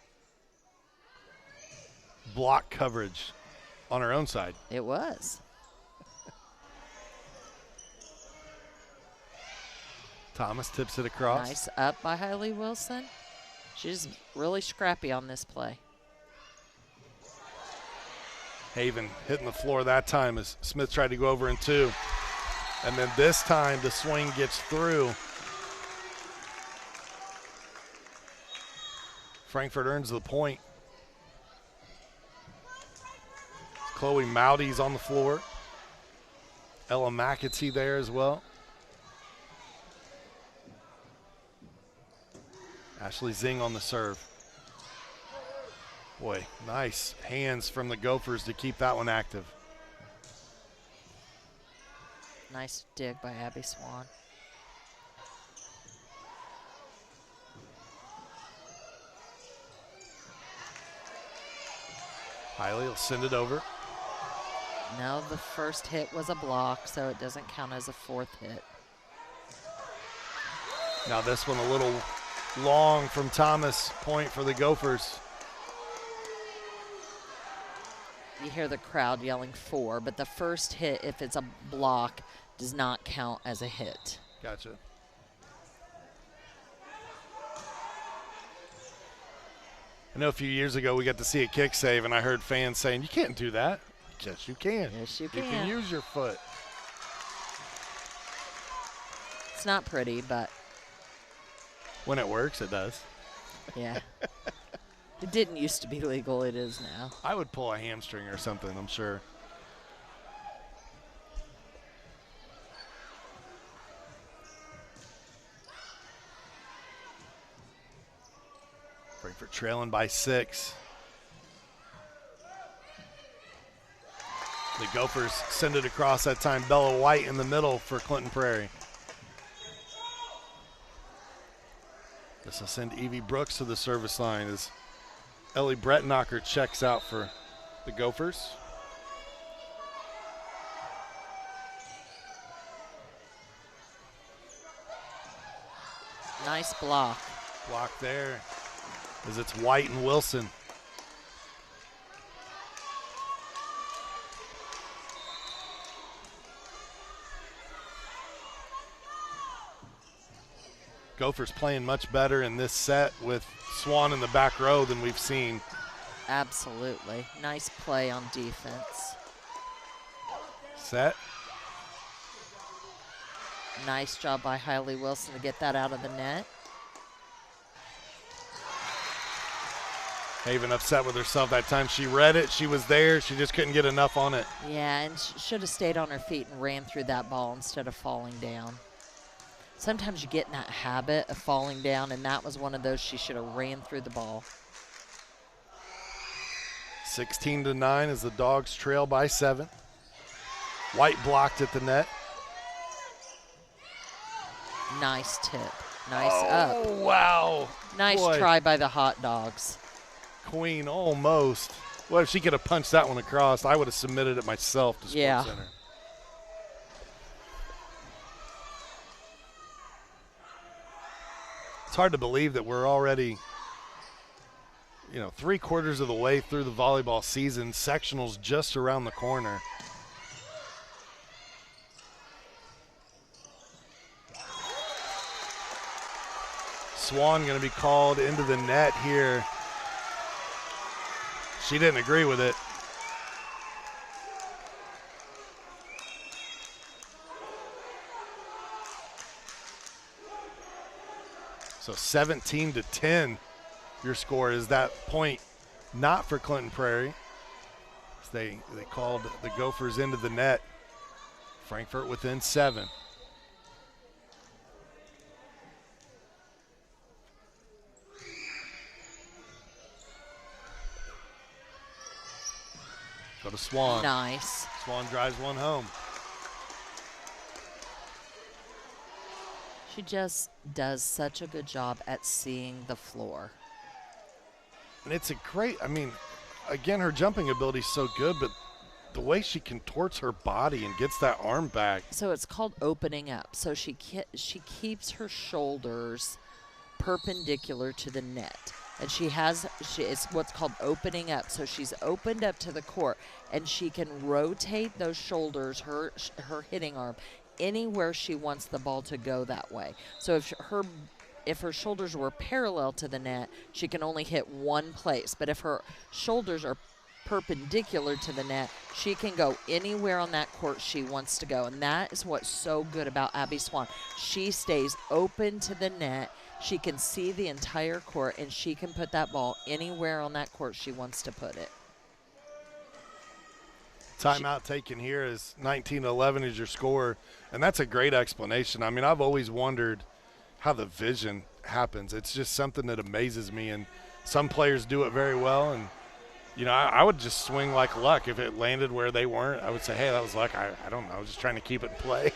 Block coverage on her own side. It was. Thomas tips it across. Nice up by Hailey Wilson. She's really scrappy on this play. Haven hitting the floor that time as Smith tried to go over in 2. And then this time the swing gets through. Frankfort earns the point. Chloe Mowdy's on the floor. Ella McAtee there as well. Ashley Zing on the serve. Boy, nice hands from the Gophers to keep that one active. Nice dig by Abby Swan. Hailey will send it over. No, the first hit was a block, so it doesn't count as a fourth hit. Now this one a little long from Thomas. Point for the Gophers. You hear the crowd yelling 4, but the first hit, if it's a block, does not count as a hit. Gotcha. I know a few years ago we got to see a kick save, and I heard fans saying, "You can't do that." Yes, you can. Yes, you You can use your foot. It's not pretty, but When it works, it does. yeah. It didn't used to be legal. It is now. I would pull a hamstring or something, I'm sure. Frankfort trailing by 6. The Gophers send it across that time. Bella White in the middle for Clinton Prairie. This will send Evie Brooks to the service line as Ellie Brettnacher checks out for the Gophers. Nice block. Block there as it's White and Wilson. Gophers playing much better in this set with Swan in the back row than we've seen. Absolutely. Nice play on defense. Set. Nice job by Hailey Wilson to get that out of the net. Haven upset with herself that time. She read it. She was there. She just couldn't get enough on it. Yeah, and should have stayed on her feet and ran through that ball instead of falling down. Sometimes you get in that habit of falling down, and that was one of those. She should have ran through the ball. 16-9 as the Dogs trail by 7. White blocked at the net. Nice tip. Nice up. Oh, wow. Nice Boy. try by the Hot Dogs. Queen almost. Well, if she could have punched that one across, I would have submitted it myself to Yeah. SportsCenter. It's hard to believe that we're already, 3/4 of the way through the volleyball season. Sectionals just around the corner. Swan going to be called into the net here. She didn't agree with it. So 17-10, your score is that point not for Clinton Prairie. They called the Gophers into the net. Frankfort within 7. Go to Swan. Nice. Swan drives one home. She just does such a good job at seeing the floor. And it's a great, I mean, again, her jumping ability is so good, but the way she contorts her body and gets that arm back. So it's called opening up. So she keeps her shoulders perpendicular to the net. And it's what's called opening up. So she's opened up to the court, and she can rotate those shoulders, her hitting arm, anywhere she wants the ball to go that way. So if her shoulders were parallel to the net, she can only hit one place. But if her shoulders are perpendicular to the net, she can go anywhere on that court she wants to go. And that is what's so good about Abby Swan. She stays open to the net. She can see the entire court, and she can put that ball anywhere on that court she wants to put it. Timeout taken here is 19-11 is your score, and that's a great explanation. I mean, I've always wondered how the vision happens. It's just something that amazes me, and some players do it very well. And, you know, I would just swing like luck. If it landed where they weren't, I would say, hey, that was luck. I don't know. I was just trying to keep it in play.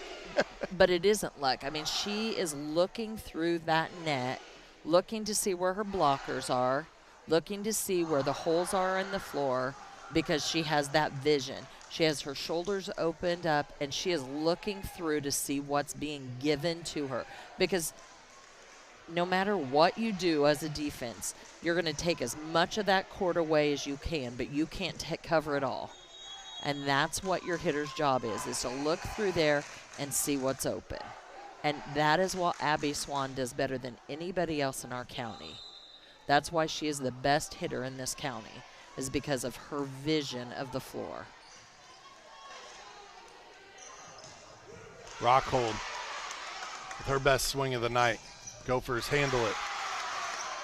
But it isn't luck. I mean, she is looking through that net, looking to see where her blockers are, looking to see where the holes are in the floor, because she has that vision. She has her shoulders opened up, and she is looking through to see what's being given to her. Because no matter what you do as a defense, you're going to take as much of that court away as you can, but you can't cover it all. And that's what your hitter's job is to look through there and see what's open. And that is what Abby Swan does better than anybody else in our county. That's why she is the best hitter in this county, is because of her vision of the floor. Rockhold with her best swing of the night. Gophers handle it.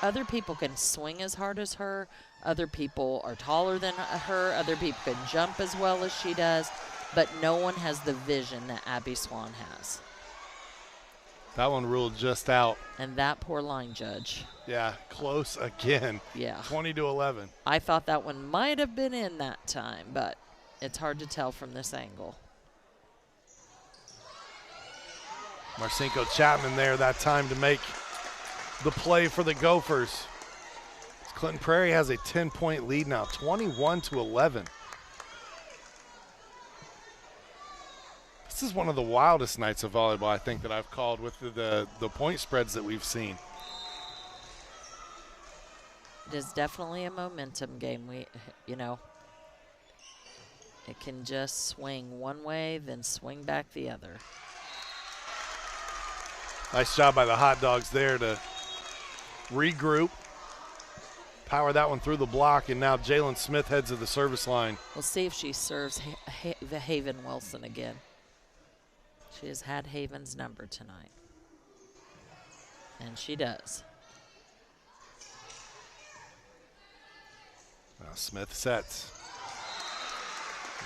Other people can swing as hard as her. Other people are taller than her. Other people can jump as well as she does. But no one has the vision that Abby Swan has. That one ruled just out. And that poor line judge. Yeah, close again. Yeah. 20-11. I thought that one might have been in that time, but it's hard to tell from this angle. Marcinko Chapman there that time to make the play for the Gophers. Clinton Prairie has a 10-point lead now, 21-11. This is one of the wildest nights of volleyball, I think, that I've called with the point spreads that we've seen. It is definitely a momentum game. It can just swing one way, then swing back the other. Nice job by the Hot Dogs there to regroup, power that one through the block, and now Jalen Smith heads to the service line. We'll see if she serves Haven Wilson again. She has had Haven's number tonight. And she does. Now Smith sets.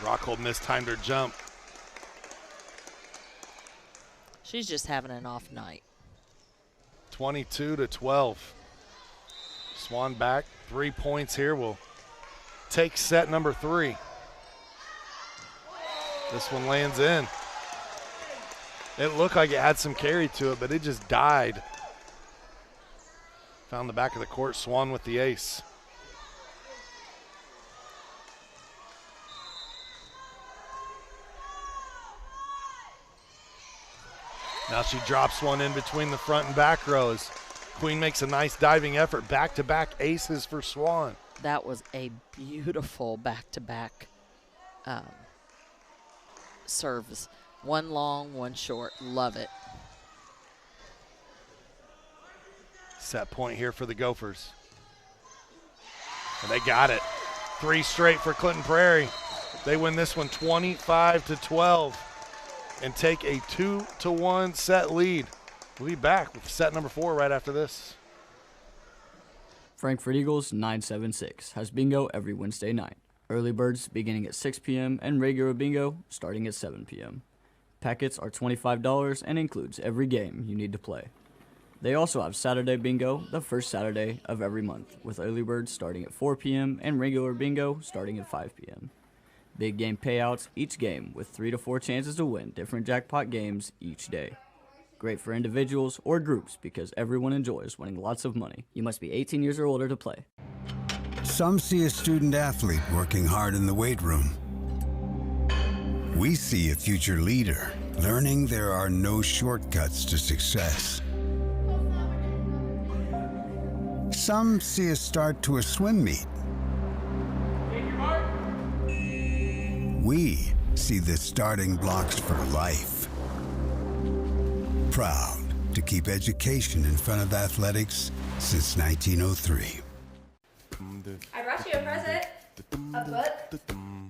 Rockhold mistimed her jump. She's just having an off night. 22-12. Swan back, 3 points here. Will take set number 3. This one lands in. It looked like it had some carry to it, but it just died. Found the back of the court, Swan with the ace. Now she drops one in between the front and back rows. Queen makes a nice diving effort. Back-to-back aces for Swan. That was a beautiful back-to-back serves. One long, one short. Love it. Set point here for the Gophers. And they got it. 3 straight for Clinton Prairie. They win this one 25-12 and take a 2-1 set lead. We'll be back with set number 4 right after this. Frankfort Eagles 976 has bingo every Wednesday night. Early birds beginning at 6 p.m. and regular bingo starting at 7 p.m. Packets are $25 and includes every game you need to play. They also have Saturday bingo the first Saturday of every month, with early birds starting at 4 p.m. and regular bingo starting at 5 p.m. Big game payouts each game with 3 to 4 chances to win different jackpot games each day. Great for individuals or groups because everyone enjoys winning lots of money. You must be 18 years or older to play. Some see a student athlete working hard in the weight room. We see a future leader learning there are no shortcuts to success. Some see a start to a swim meet. We see the starting blocks for life. Proud to keep education in front of athletics since 1903. I brought you a present. A book.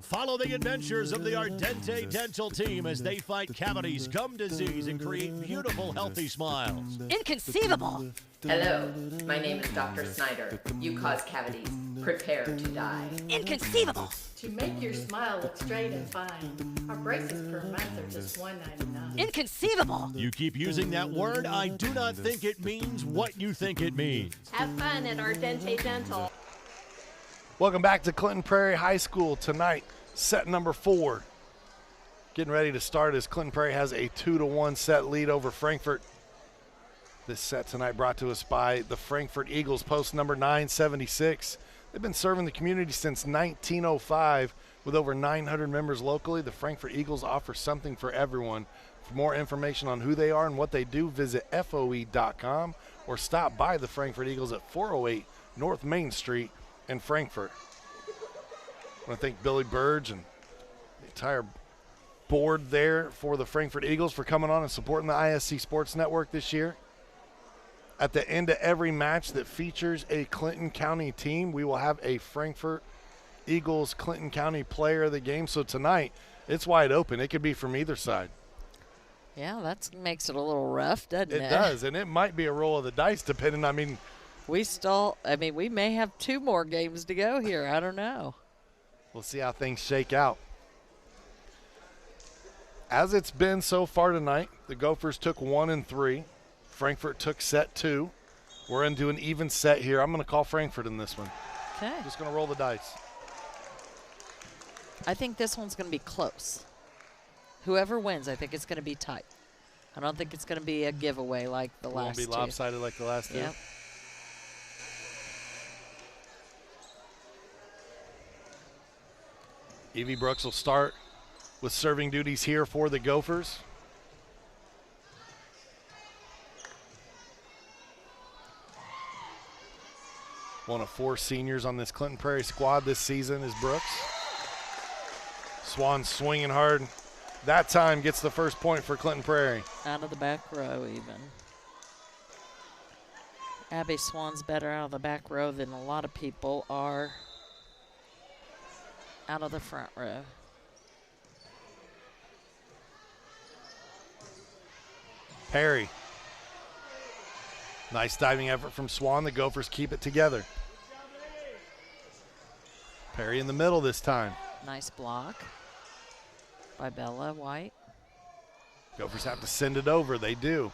Follow the adventures of the Ardente Dental team as they fight cavities, gum disease, and create beautiful, healthy smiles. Inconceivable. Hello, my name is Dr. Snyder. You cause cavities. Prepare to die. Inconceivable. To make your smile look straight and fine, our braces per month are just $1.99. Inconceivable. You keep using that word, I do not think it means what you think it means. Have fun at Ardente Dental. Welcome back to Clinton Prairie High School tonight. Set number 4. Getting ready to start as Clinton Prairie has a 2-1 set lead over Frankfort. This set tonight brought to us by the Frankfort Eagles, post number 976. They've been serving the community since 1905. With over 900 members locally, the Frankfort Eagles offer something for everyone. For more information on who they are and what they do, visit FOE.com or stop by the Frankfort Eagles at 408 North Main Street in Frankfort. I want to thank Billy Burge and the entire board there for the Frankfort Eagles for coming on and supporting the ISC Sports Network this year. At the end of every match that features a Clinton County team, we will have a Frankfort Eagles Clinton County player of the game. So tonight, it's wide open. It could be from either side. Yeah, that makes it a little rough, doesn't it? It does, and it might be a roll of the dice depending, we may have 2 more games to go here. I don't know. We'll see how things shake out. As it's been so far tonight, the Gophers took 1 and 3. Frankfort took set 2. We're into an even set here. I'm going to call Frankfort in this one. Okay. Just going to roll the dice. I think this one's going to be close. Whoever wins, I think it's going to be tight. I don't think it's going to be a giveaway like the last 2. It won't be lopsided like the last 2. Yep. Evie Brooks will start with serving duties here for the Gophers. One of 4 seniors on this Clinton Prairie squad this season is Brooks. Swan swinging hard. That time gets the first point for Clinton Prairie. Out of the back row even. Abby Swan's better out of the back row than a lot of people are out of the front row. Perry. Nice diving effort from Swan. The Gophers keep it together. Perry in the middle this time. Nice block by Bella White. Gophers have to send it over. They do.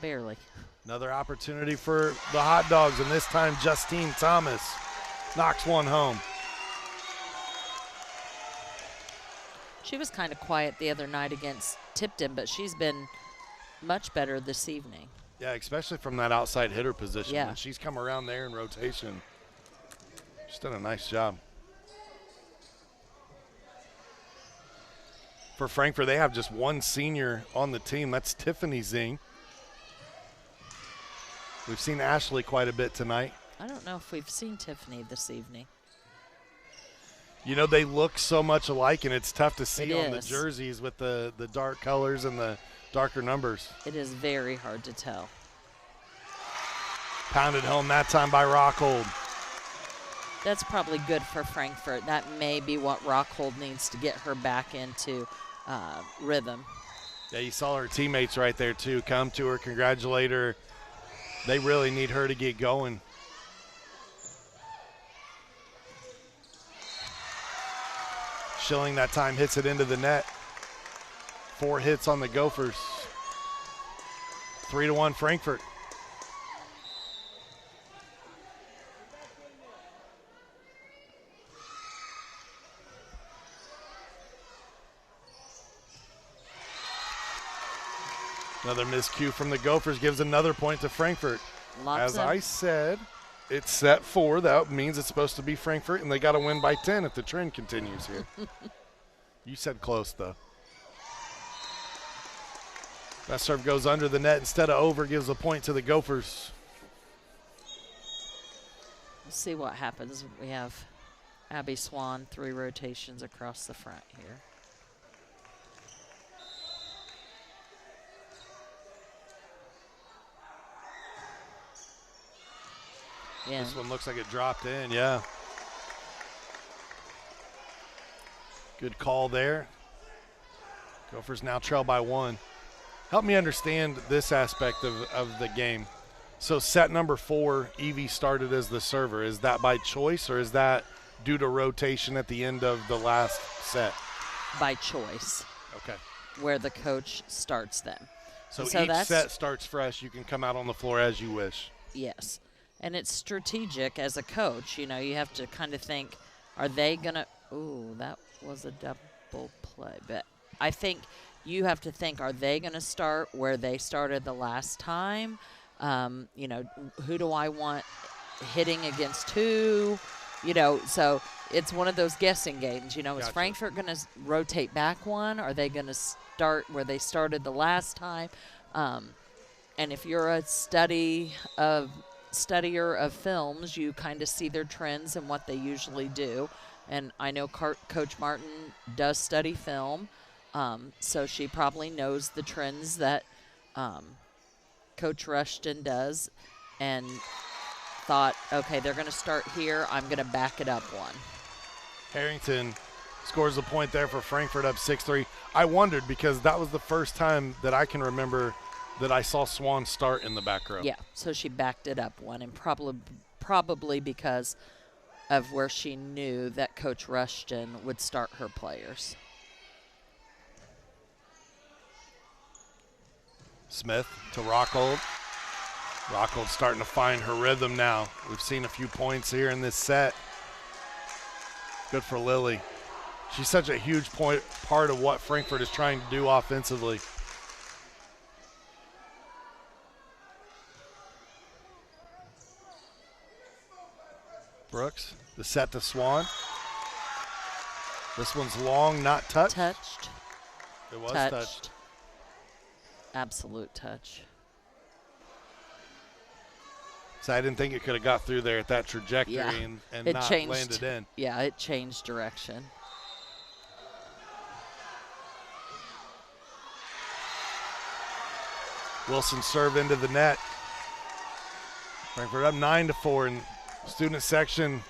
Barely. Another opportunity for the Hot Dogs, and this time Justine Thomas knocks one home. She was kind of quiet the other night against Tipton, but she's been much better this evening. Yeah, especially from that outside hitter position. Yeah. When she's come around there in rotation. She's done a nice job. For Frankfort, they have just 1 senior on the team. That's Tiffany Zing. We've seen Ashley quite a bit tonight. I don't know if we've seen Tiffany this evening. You know, they look so much alike, and it's tough to see It on the is. jerseys with the dark colors and the darker numbers. It is very hard to tell. Pounded home that time by Rockhold. That's probably good for Frankfort. That may be what Rockhold needs to get her back into rhythm. Yeah, you saw her teammates right there, too. Come to her, congratulate her. They really need her to get going. Schilling that time hits it into the net. 4 hits on the Gophers. 3-1 Frankfort. Another miscue from the Gophers gives another point to Frankfort. As I said, it's set 4. That means it's supposed to be Frankfort, and they got to win by 10 if the trend continues here. You said close, though. That serve goes under the net instead of over, gives a point to the Gophers. We'll see what happens. We have Abby Swan, 3 rotations across the front here. Yeah. This one looks like it dropped in, yeah. Good call there. Gophers now trail by 1. Help me understand this aspect of the game. So set number 4, Evie started as the server. Is that by choice, or is that due to rotation at the end of the last set? By choice. Okay. Where the coach starts them. So each set starts fresh. You can come out on the floor as you wish. Yes. And it's strategic as a coach. You know, you have to kind of think, are they going to – ooh, that was a double play. But I think you have to think, are they going to start where they started the last time? You know, who do I want hitting against who? You know, so it's one of those guessing games. You know, is Frankfort going to rotate back one? Are they going to start where they started the last time? And if you're a studier of films, you kind of see their trends and what they usually do. And I know Coach Martin does study film, so she probably knows the trends that Coach Rushton does, and thought, okay, they're going to start here. I'm going to back it up 1. Harrington scores a point there for Frankfort, up 6-3. I wondered because that was the first time that I can remember that I saw Swan start in the back row. Yeah, so she backed it up 1, and probably because of where she knew that Coach Rushton would start her players. Smith to Rockhold. Rockhold starting to find her rhythm now. We've seen a few points here in this set. Good for Lily. She's such a huge part of what Frankfort is trying to do offensively. Brooks, the set to Swan. This one's long, not touched. Touched. It was touched. Absolute touch. So I didn't think it could have got through there at that trajectory and not landed in. Yeah, it changed direction. Wilson serve into the net. Frankfort up 9-4 in student section,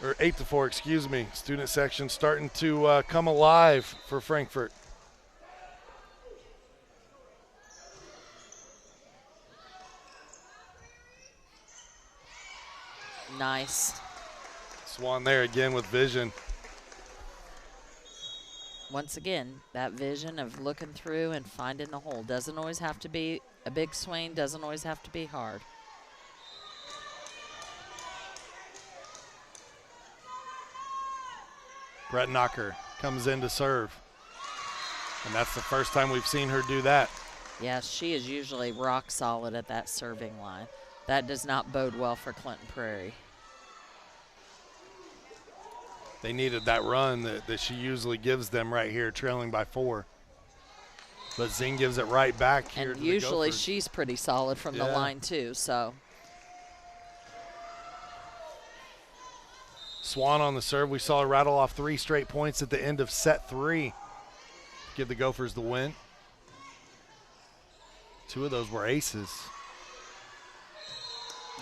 or 8-4, excuse me. Student section starting to come alive for Frankfort. Nice. Swan there again with vision. Once again, that vision of looking through and finding the hole. Doesn't always have to be a big swing, doesn't always have to be hard. Brett Knocker comes in to serve. And that's the first time we've seen her do that. Yeah, she is usually rock solid at that serving line. That does not bode well for Clinton Prairie. They needed that run that she usually gives them right here, trailing by 4. But Zing gives it right back here. And usually she's pretty solid from the line too, so. Swan on the serve. We saw her rattle off 3 straight points at the end of set 3. Give the Gophers the win. 2 of those were aces.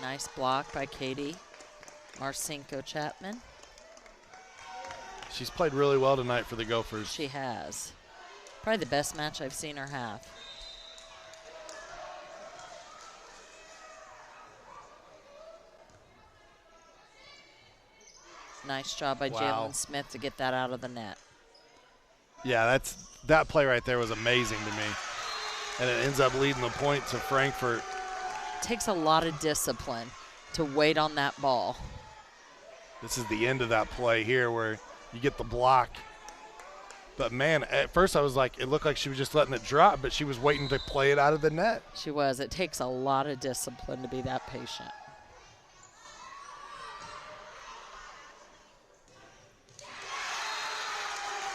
Nice block by Katie Marcinko Chapman. She's played really well tonight for the Gophers. She has. Probably the best match I've seen her have. Nice job by Jalen Smith to get that out of the net. Yeah, that play right there was amazing to me. And it ends up leading the point to Frankfort. It takes a lot of discipline to wait on that ball. This is the end of that play here where you get the block But, man, at first I was like, it looked like she was just letting it drop, but she was waiting to play it out of the net. She was. It takes a lot of discipline to be that patient.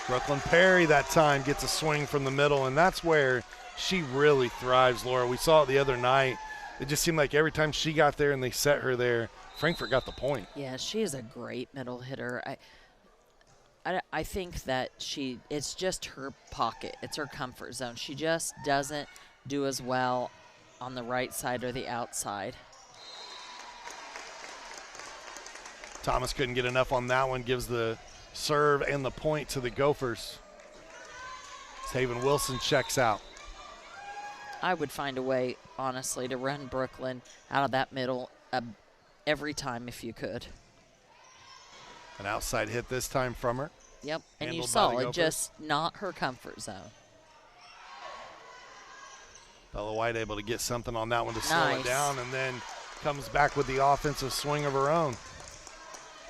Brooklyn Perry that time gets a swing from the middle, and that's where she really thrives, Laura. We saw it the other night. It just seemed like every time she got there and they set her there, Frankfort got the point. Yeah, she is a great middle hitter. I think that it's just her pocket. It's her comfort zone. She just doesn't do as well on the right side or the outside. Thomas couldn't get enough on that one, gives the serve and the point to the Gophers. Haven Wilson checks out. I would find a way, honestly, to run Brooklyn out of that middle every time if you could. An outside hit this time from her. Yep, and you Handled saw by the it, Gophers. just not her comfort zone. Bella White able to get something on that one to slow Nice. it down, and then comes back with the offensive swing of her own.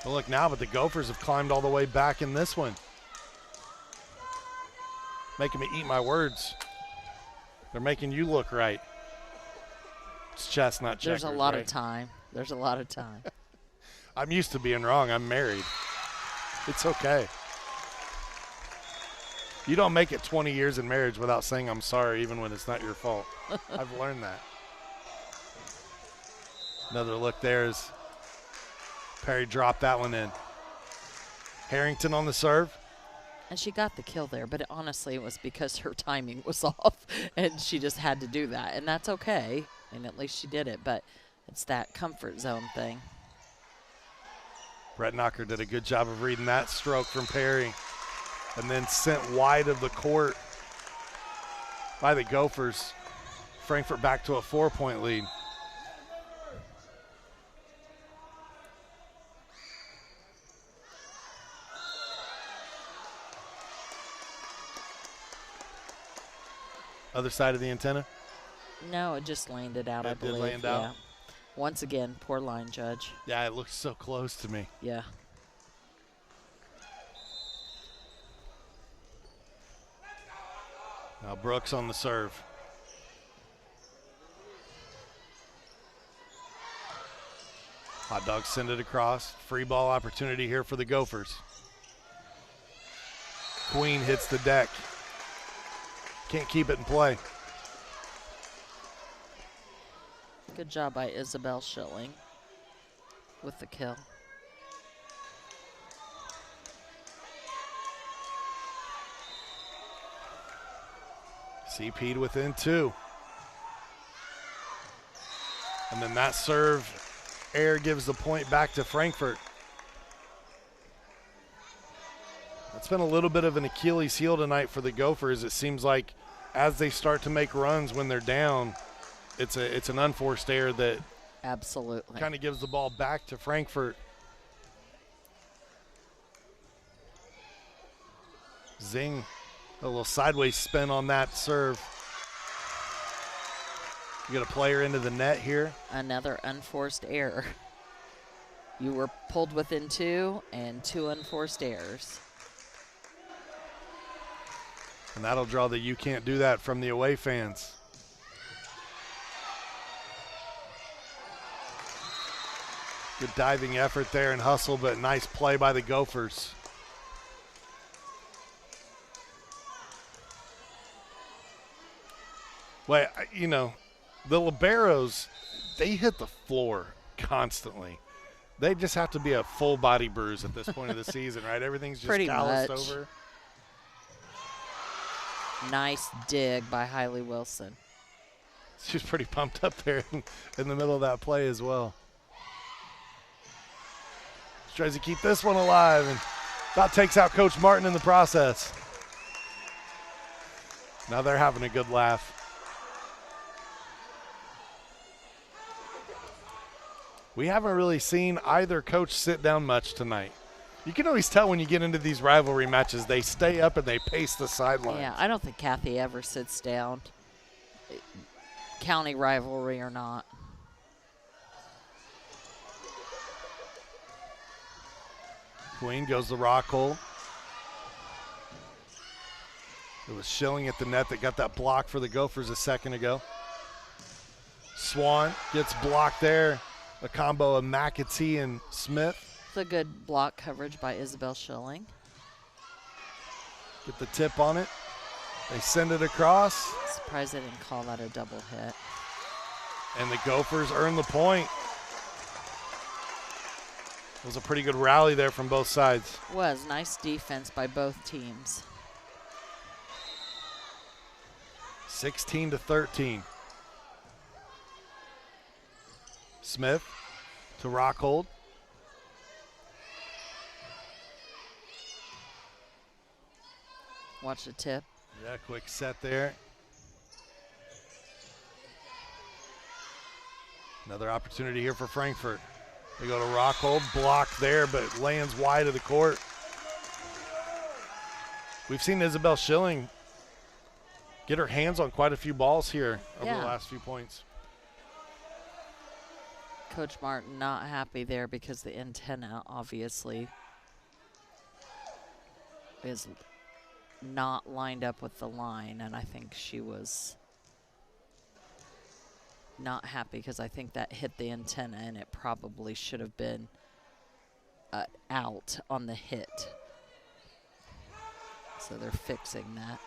But look now, but the Gophers have climbed all the way back in this one. Making me eat my words. They're making you look right. It's chess, not checkers. There's a lot right? of time. There's a lot of time. I'm used to being wrong. I'm married. It's okay. You don't make it 20 years in marriage without saying I'm sorry, even when it's not your fault. I've learned that. Another look there as Perry dropped that one in. Harrington on the serve. And she got the kill there, but honestly, it was because her timing was off, and she just had to do that. And that's okay, and at least she did it, but it's that comfort zone thing. Brett Knocker did a good job of reading that stroke from Perry and then sent wide of the court by the Gophers. Frankfort back to a 4-point lead. Other side of the antenna? No, it just landed out, I It did believe. land out? Yeah. Once again, poor line judge. Yeah, it looks so close to me. Yeah. Now Brooks on the serve. Hot dogs send it across. Free ball opportunity here for the Gophers. Queen hits the deck. Can't keep it in play. Good job by Isabel Schilling with the kill. CP'd within 2. And then that serve air gives the point back to Frankfort. It's been a little bit of an Achilles heel tonight for the Gophers. It seems like as they start to make runs when they're down, it's an unforced error that absolutely kind of gives the ball back to Frankfort. Zing, a little sideways spin on that serve. You get a player into the net here. Another unforced error. You were pulled within 2 and 2 unforced errors. And that'll draw the "you can't do that" from the away fans. Good diving effort there and hustle, but nice play by the Gophers. Well, you know, the liberos, they hit the floor constantly. They just have to be a full body bruise at this point of the season, right? Everything's just Pretty calloused much. over. Nice dig by Hailey Wilson. She was pretty pumped up there in the middle of that play as well. She tries to keep this one alive and about takes out Coach Martin in the process. Now they're having a good laugh. We haven't really seen either coach sit down much tonight. You can always tell when you get into these rivalry matches, they stay up and they pace the sidelines. Yeah, I don't think Kathy ever sits down, county rivalry or not. Queen goes the rock hole. It was Schilling at the net that got that block for the Gophers a second ago. Swan gets blocked there. A combo of McAtee and Smith. It's a good block coverage by Isabel Schilling. Get the tip on it. They send it across. Surprised they didn't call that a double hit. And the Gophers earn the point. It was a pretty good rally there from both sides. Was nice defense by both teams. 16-13. Smith to Rockhold. Watch the tip. Yeah, quick set there. Another opportunity here for Frankfort. They go to Rockhold, blocked there, but lands wide of the court. We've seen Isabel Schilling get her hands on quite a few balls here over the last few points. Coach Martin not happy there because the antenna obviously is not lined up with the line, and I think she was not happy because I think that hit the antenna and it probably should have been out on the hit. So they're fixing that.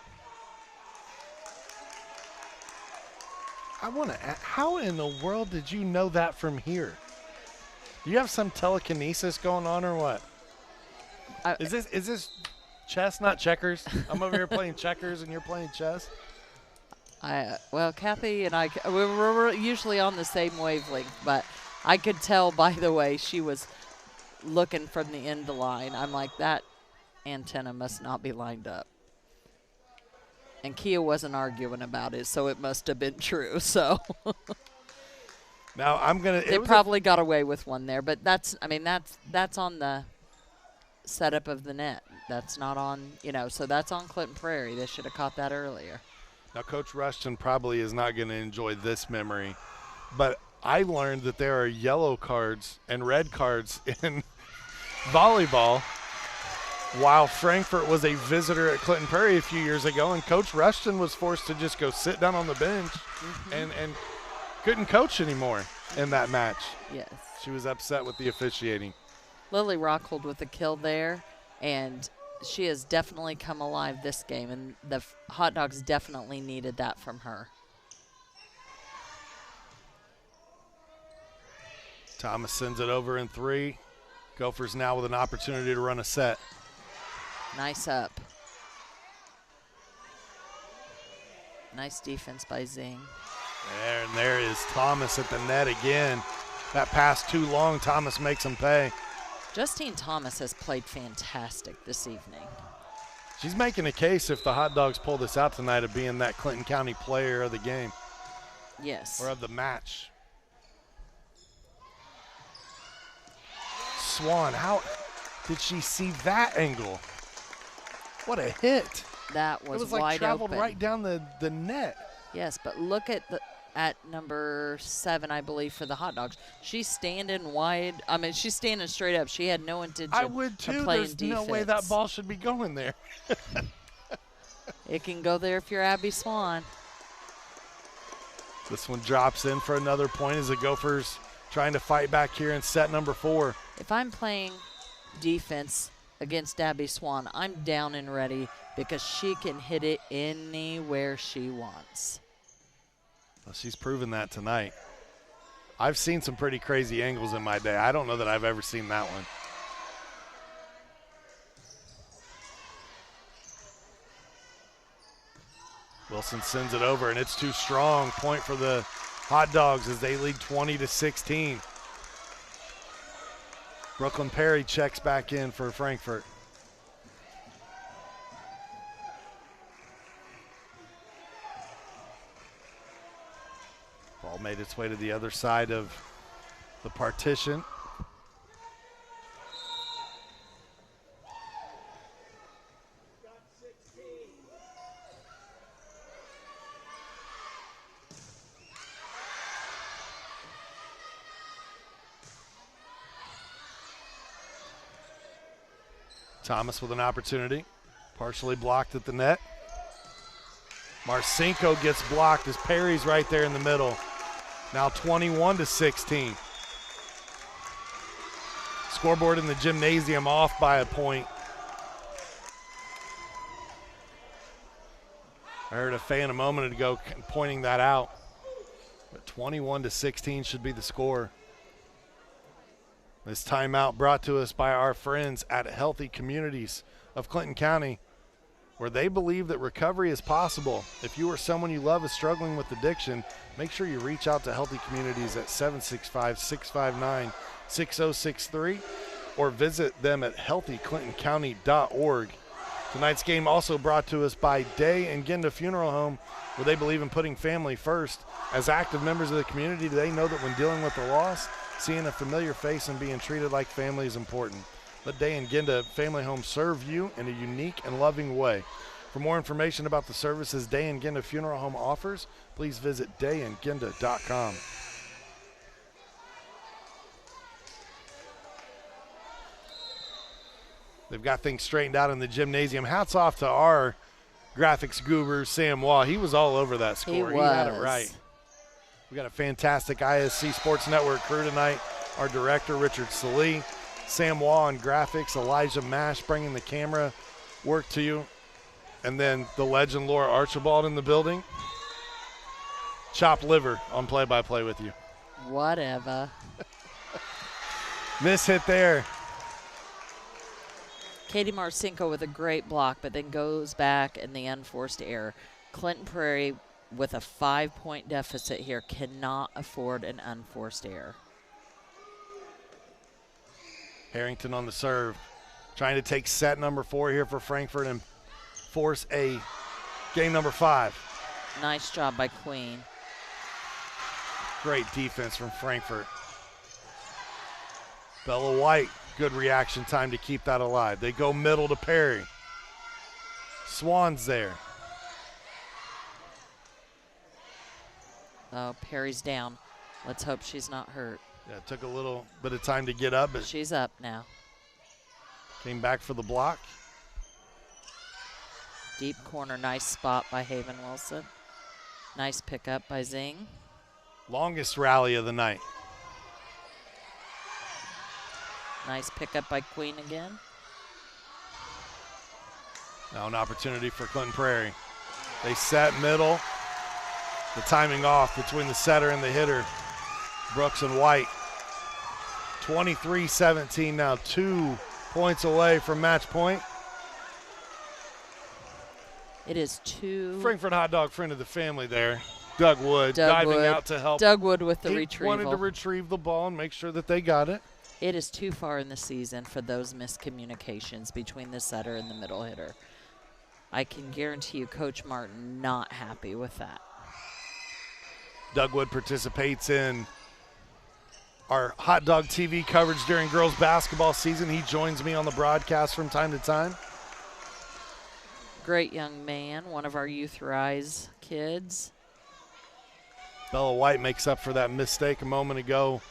I want to ask, how in the world did you know that from here? Do you have some telekinesis going on or what? Is this chess, not checkers? I'm over here playing checkers and you're playing chess? Well, Kathy and I, we're usually on the same wavelength, but I could tell by the way she was looking from the end of the line. I'm like, that antenna must not be lined up. And Kia wasn't arguing about it, so it must have been true. So now I'm gonna. They probably got away with one there, but that's on the setup of the net. That's not on, so that's on Clinton Prairie. They should have caught that earlier. Now, Coach Rushton probably is not going to enjoy this memory, but I learned that there are yellow cards and red cards in volleyball. While Frankfort was a visitor at Clinton Prairie a few years ago, and Coach Rushton was forced to just go sit down on the bench and couldn't coach anymore in that match. Yes. She was upset with the officiating. Lily Rockhold with a kill there, and she has definitely come alive this game, and the Hot Dogs definitely needed that from her. Thomas sends it over in 3. Gophers now with an opportunity to run a set. Nice up. Nice defense by Zing. There is Thomas at the net again. That pass too long. Thomas makes him pay. Justine Thomas has played fantastic this evening. She's making a case if the Hot Dogs pull this out tonight of being that Clinton County player of the game. Yes. Or of the match. Swan, how did she see that angle? What a hit. That was, it was like wide traveled open. right down the net. Yes, but look at number 7, I believe, for the Hot Dogs. She's standing wide. I mean, she's standing straight up. She had no intention I would too. of playing There's defense. no way that ball should be going there. It can go there if you're Abby Swan. This one drops in for another point as the Gophers trying to fight back here in set number 4. If I'm playing defense against Abby Swan, I'm down and ready because she can hit it anywhere she wants. Well, she's proven that tonight. I've seen some pretty crazy angles in my day. I don't know that I've ever seen that one. Wilson sends it over, and it's too strong. Point for the Hot Dogs as they lead 20-16. Brooklyn Perry checks back in for Frankfort. Ball made its way to the other side of the partition. Thomas with an opportunity, partially blocked at the net. Marcinko gets blocked as Perry's right there in the middle. Now 21-16. Scoreboard in the gymnasium off by a point. I heard a fan a moment ago pointing that out. But 21-16 should be the score. This timeout brought to us by our friends at Healthy Communities of Clinton County, where they believe that recovery is possible. If you or someone you love is struggling with addiction, make sure you reach out to Healthy Communities at 765-659-6063 or visit them at healthyclintoncounty.org. Tonight's game also brought to us by Day and Ginda Funeral Home, where they believe in putting family first. As active members of the community, they know that when dealing with a loss, seeing a familiar face and being treated like family is important. Let Day and Ginda Family Home serve you in a unique and loving way. For more information about the services Day and Ginda Funeral Home offers, please visit dayandginda.com. They've got things straightened out in the gymnasium. Hats off to our graphics guru, Sam Waugh. He was all over that score. He had it right. We got a fantastic ISC Sports Network crew tonight. Our director, Richard Salee. Sam Waugh on graphics, Elijah Mash bringing the camera work to you. And then the legend Laura Archibald in the building. Chopped liver on play-by-play with you. Whatever. Miss hit there. Katie Marcinko with a great block, but then goes back in the unforced error. Clinton Prairie with a 5-point deficit here cannot afford an unforced error. Harrington on the serve, trying to take set number 4 here for Frankfort and force a game number 5. Nice job by Queen. Great defense from Frankfort. Bella White, good reaction time to keep that alive. They go middle to Perry. Swan's there. Oh, Perry's down. Let's hope she's not hurt. Yeah, it took a little bit of time to get up, but she's up now. Came back for the block. Deep corner, nice spot by Haven Wilson. Nice pickup by Zing. Longest rally of the night. Nice pickup by Queen again. Now an opportunity for Clinton Prairie. They set middle. The timing off between the setter and the hitter. Brooks and White. 23-17 now, 2 points away from match point. It is 2. Frankfort hot dog friend of the family there. Doug Wood diving out to help. Doug Wood with the he retrieval. Wanted to retrieve the ball and make sure that they got it. It is too far in the season for those miscommunications between the setter and the middle hitter. I can guarantee you Coach Martin not happy with that. Doug Wood participates in our hot dog TV coverage during girls basketball season. He joins me on the broadcast from time to time. Great young man, one of our Youth Rise kids. Bella White makes up for that mistake a moment ago.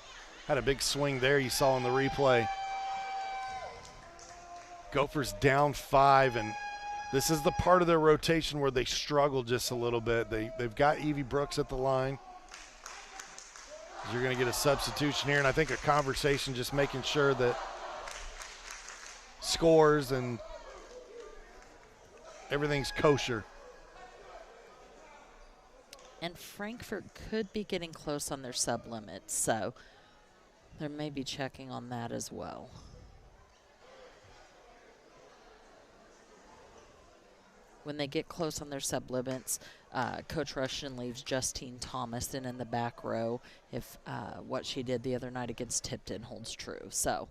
Had a big swing there you saw in the replay. Gophers down 5, and this is the part of their rotation where they struggle just a little bit. They've got Evie Brooks at the line. You're going to get a substitution here, and I think a conversation just making sure that scores and everything's kosher. And Frankfort could be getting close on their sub limits, so they may be checking on that as well. When they get close on their sub limits, Coach Rushton leaves Justine Thomas in the back row if what she did the other night against Tipton holds true. So,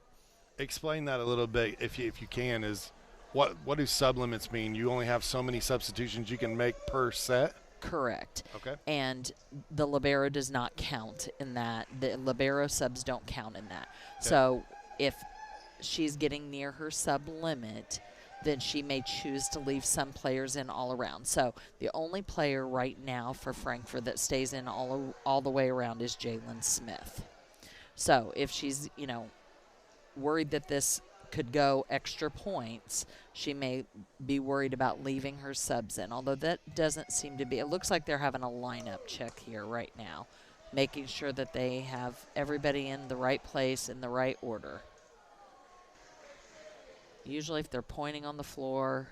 explain that a little bit if you can. Is what do sub limits mean? You only have so many substitutions you can make per set? Correct. Okay. And the libero does not count in that. The libero subs don't count in that. Okay. So if she's getting near her sub limit, then she may choose to leave some players in all around. So the only player right now for Frankfort that stays in all the way around is Jalen Smith. So if she's, worried that this could go extra points, she may be worried about leaving her subs in, although that doesn't seem to be. It looks like they're having a lineup check here right now, making sure that they have everybody in the right place in the right order. Usually if they're pointing on the floor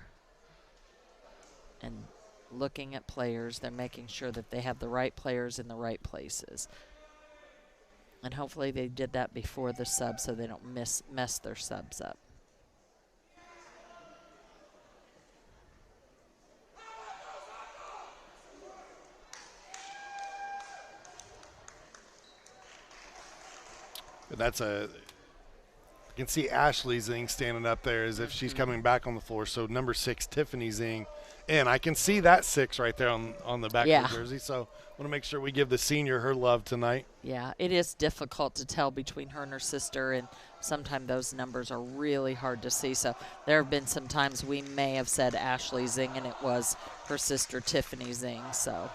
and looking at players, they're making sure that they have the right players in the right places. And hopefully they did that before the sub so they don't mess their subs up. That's you can see Ashley Zing standing up there as if she's coming back on the floor. So number 6, Tiffany Zing. And I can see that 6 right there on the back of the jersey. So I want to make sure we give the senior her love tonight. Yeah, it is difficult to tell between her and her sister, and sometimes those numbers are really hard to see. So there have been some times we may have said Ashley Zing, and it was her sister Tiffany Zing. So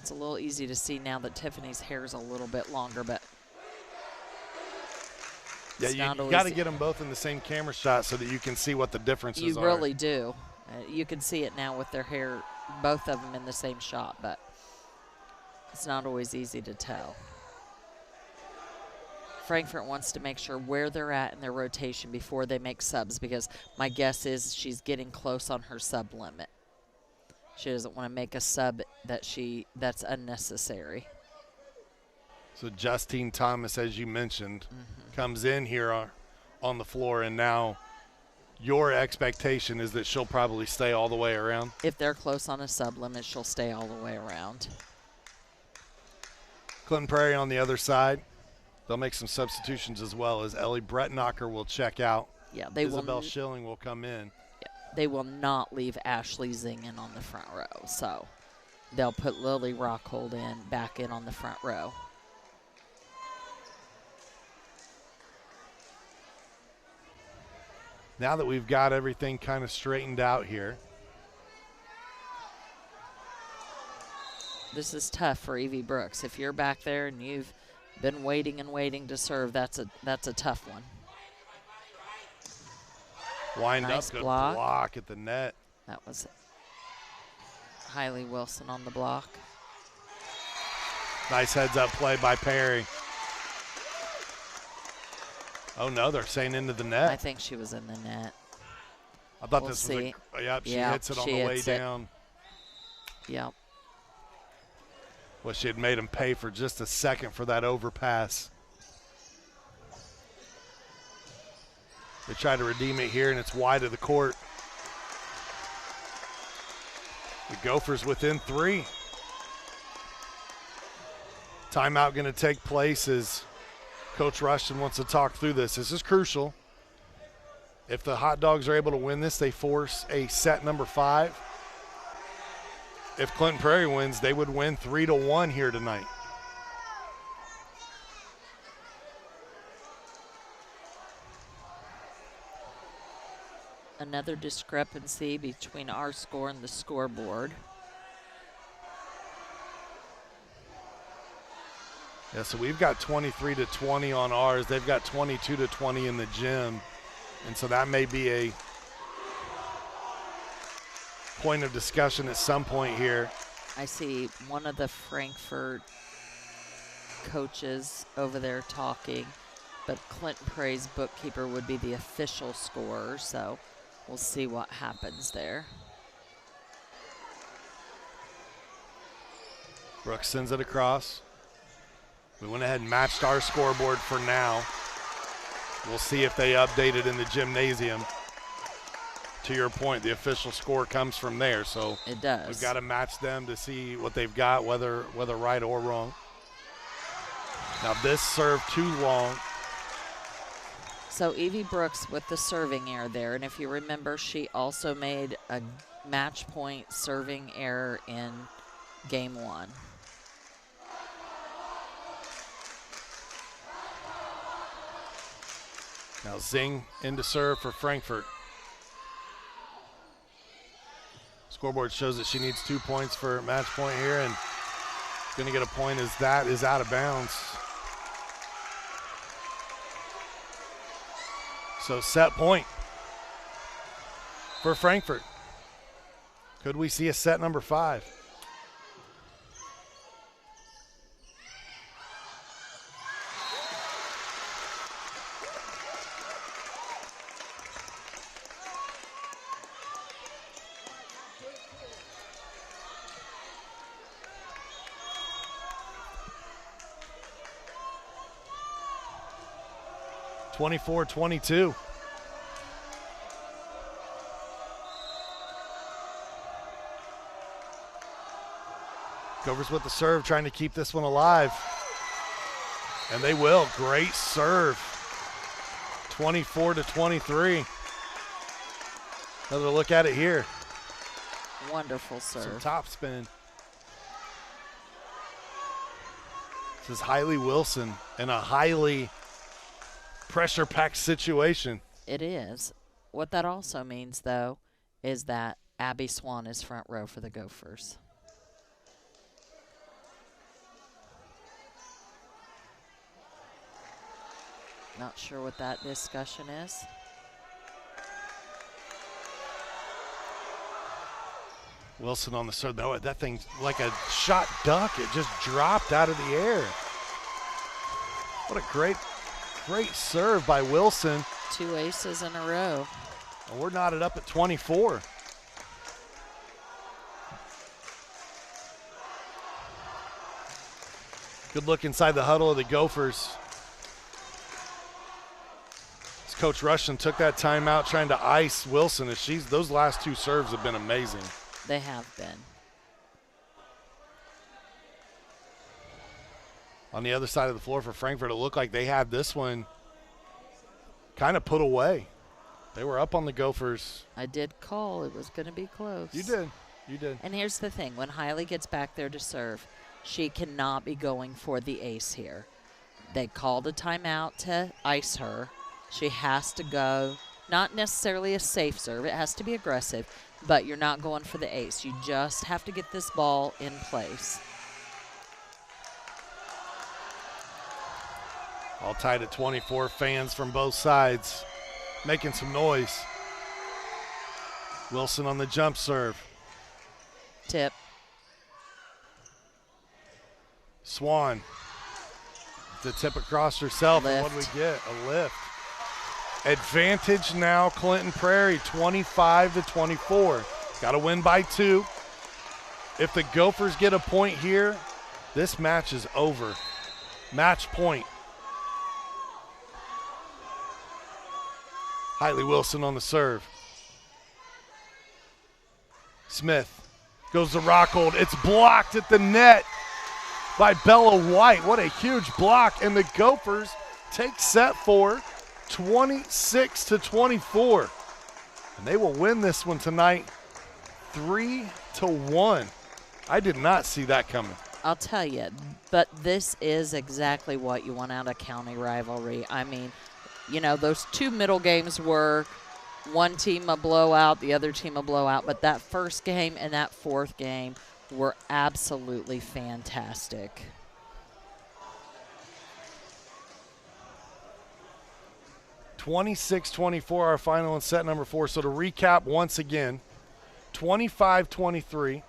it's a little easy to see now that Tiffany's hair is a little bit longer, but yeah, you got to get them both in the same camera shot so that you can see what the differences are. You really do. You can see it now with their hair, both of them in the same shot, but it's not always easy to tell. Frankfort wants to make sure where they're at in their rotation before they make subs, because my guess is she's getting close on her sub limit. She doesn't want to make a sub that's unnecessary. So Justine Thomas, as you mentioned, comes in here on the floor, and now your expectation is that she'll probably stay all the way around? If they're close on a sub limit, she'll stay all the way around. Clinton Prairie on the other side. They'll make some substitutions as well, as Ellie Brettnacher will check out. Yeah, they Isabel Schilling will come in. Yeah, they will not leave Ashley Zing in on the front row, so they'll put Lily Rockhold back in on the front row. Now that we've got everything kind of straightened out here. This is tough for Evie Brooks. If you're back there and you've been waiting and waiting to serve, that's a tough one. Wind nice up, good block. block at the net. That was Hailey Wilson on the block. Nice heads-up play by Perry. Oh, no, they're saying into the net. I think she was in the net. I thought this was yep, she hits it on the way down. Yep. Well, she had made him pay for just a second for that overpass. They try to redeem it here, and it's wide of the court. The Gophers within 3. Timeout going to take place as Coach Rushton wants to talk through this. This is crucial. If the Hot Dogs are able to win this, they force a set number 5. If Clinton Prairie wins, they would win 3-1 here tonight. Another discrepancy between our score and the scoreboard. Yeah, so we've got 23-20 on ours. They've got 22-20 in the gym. And so that may be a point of discussion at some point here. I see one of the Frankfort coaches over there talking, but Clinton Prairie's bookkeeper would be the official scorer, so we'll see what happens there. Brooks sends it across. We went ahead and matched our scoreboard for now. We'll see if they update it in the gymnasium. To your point, the official score comes from there, so it does. We've got to match them to see what they've got, whether right or wrong. Now this served too long. So Evie Brooks with the serving error there, and if you remember, she also made a match point serving error in game 1. Now Zing in to serve for Frankfort. Scoreboard shows that she needs 2 points for match point here, and going to get a point as that is out of bounds. So set point for Frankfort. Could we see a set number 5? (24-22). Gophers with the serve, trying to keep this one alive. And they will. Great serve. 24-23. Another look at it here. Wonderful serve. Some top spin. This is Hailey Wilson in a highly pressure-packed situation. It is. What that also means, though, is that Abby Swan is front row for the Gophers. Not sure what that discussion is. Wilson on the serve. No, that thing's like a shot duck. It just dropped out of the air. What a great serve by Wilson. 2 aces in a row. And we're knotted up at 24. Good look inside the huddle of the Gophers. As Coach Rushton took that timeout trying to ice Wilson. As those last 2 serves have been amazing. They have been. On the other side of the floor for Frankfort, it looked like they had this one kind of put away. They were up on the Gophers. I did call. It was going to be close. You did. You did. And here's the thing. When Hailey gets back there to serve, she cannot be going for the ace here. They called a timeout to ice her. She has to go, not necessarily a safe serve. It has to be aggressive, but you're not going for the ace. You just have to get this ball in place. All tied at 24. Fans from both sides making some noise. Wilson on the jump serve. Tip. Swan. The tip across herself. Lift. And what do we get? A lift. Advantage now, Clinton Prairie, 25-24. Got to win by 2. If the Gophers get a point here, this match is over. Match point. Hailey Wilson on the serve. Smith goes to Rockhold. It's blocked at the net by Bella White. What a huge block. And the Gophers take set 4, 26-24. And they will win this one tonight 3-1. I did not see that coming. I'll tell you, but this is exactly what you want out of county rivalry. I mean, you know, those 2 middle games were one team a blowout, the other team a blowout, but that first game and that 4th game were absolutely fantastic. (26-24) our final in set number 4. So to recap once again, 25-23,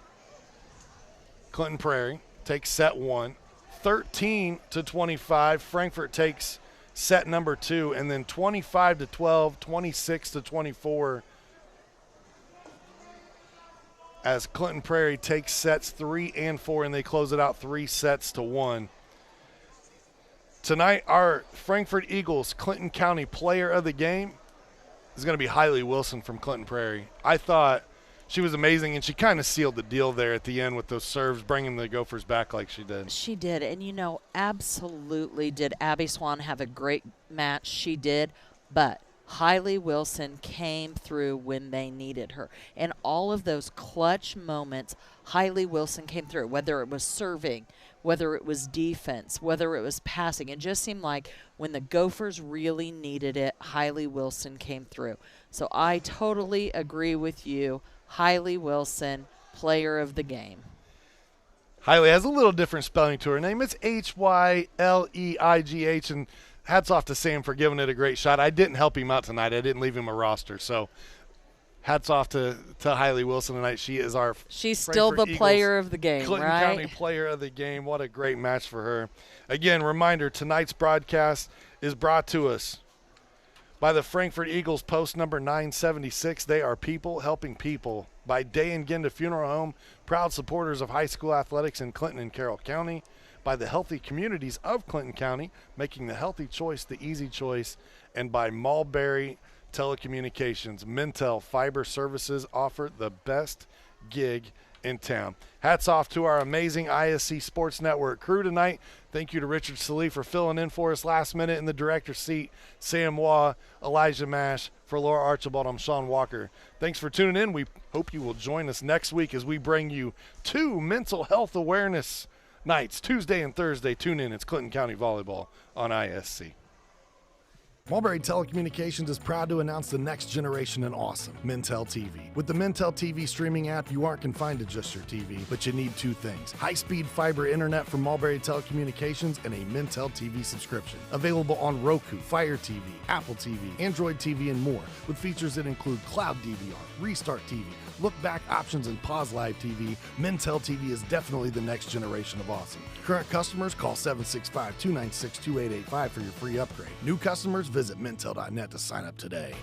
Clinton Prairie takes set 1. 13-25, Frankfort takes set number 2, and then 25-12, 26-24 as Clinton Prairie takes sets 3 and 4, and they close it out 3-1. Tonight, our Frankfort Eagles Clinton County Player of the Game is going to be Hailey Wilson from Clinton Prairie. I thought she was amazing, and she kind of sealed the deal there at the end with those serves, bringing the Gophers back like she did. She did, and you know, absolutely did Abby Swan have a great match. She did, but Hailey Wilson came through when they needed her. And all of those clutch moments, Hailey Wilson came through, whether it was serving, whether it was defense, whether it was passing. It just seemed like when the Gophers really needed it, Hailey Wilson came through. So I totally agree with you. Hailey Wilson, Player of the Game. Hailey has a little different spelling to her name. It's Hyleigh, and hats off to Sam for giving it a great shot. I didn't help him out tonight. I didn't leave him a roster. So hats off to Hailey Wilson tonight. She is our She's still the Eagles player of the game, Clinton right? County player of the game. What a great match for her. Again, reminder, tonight's broadcast is brought to us by the Frankfort Eagles, post number 976. They are people helping people. By Day and Ginda Funeral Home, proud supporters of high school athletics in Clinton and Carroll County. By the healthy communities of Clinton County, making the healthy choice the easy choice. And by Mulberry Telecommunications. Mintel Fiber Services offer the best gig in town. Hats off to our amazing ISC Sports Network crew tonight. Thank you to Richard Salee for filling in for us last minute in the director's seat. Sam Waugh, Elijah Mash. For Laura Archibald, I'm Sean Walker. Thanks for tuning in. We hope you will join us next week as we bring you 2 mental health awareness nights, Tuesday and Thursday. Tune in. It's Clinton County Volleyball on ISC. Mulberry Telecommunications is proud to announce the next generation in awesome, Mintel TV. With the Mintel TV streaming app, you aren't confined to just your TV, but you need 2 things: high-speed fiber internet from Mulberry Telecommunications and a Mintel TV subscription. Available on Roku, Fire TV, Apple TV, Android TV, and more, with features that include Cloud DVR, Restart TV, Look Back options, and Pause Live TV. Mintel TV is definitely the next generation of awesome. Current customers, call 765-296-2885 for your free upgrade. New customers, visit Mintel.net to sign up today.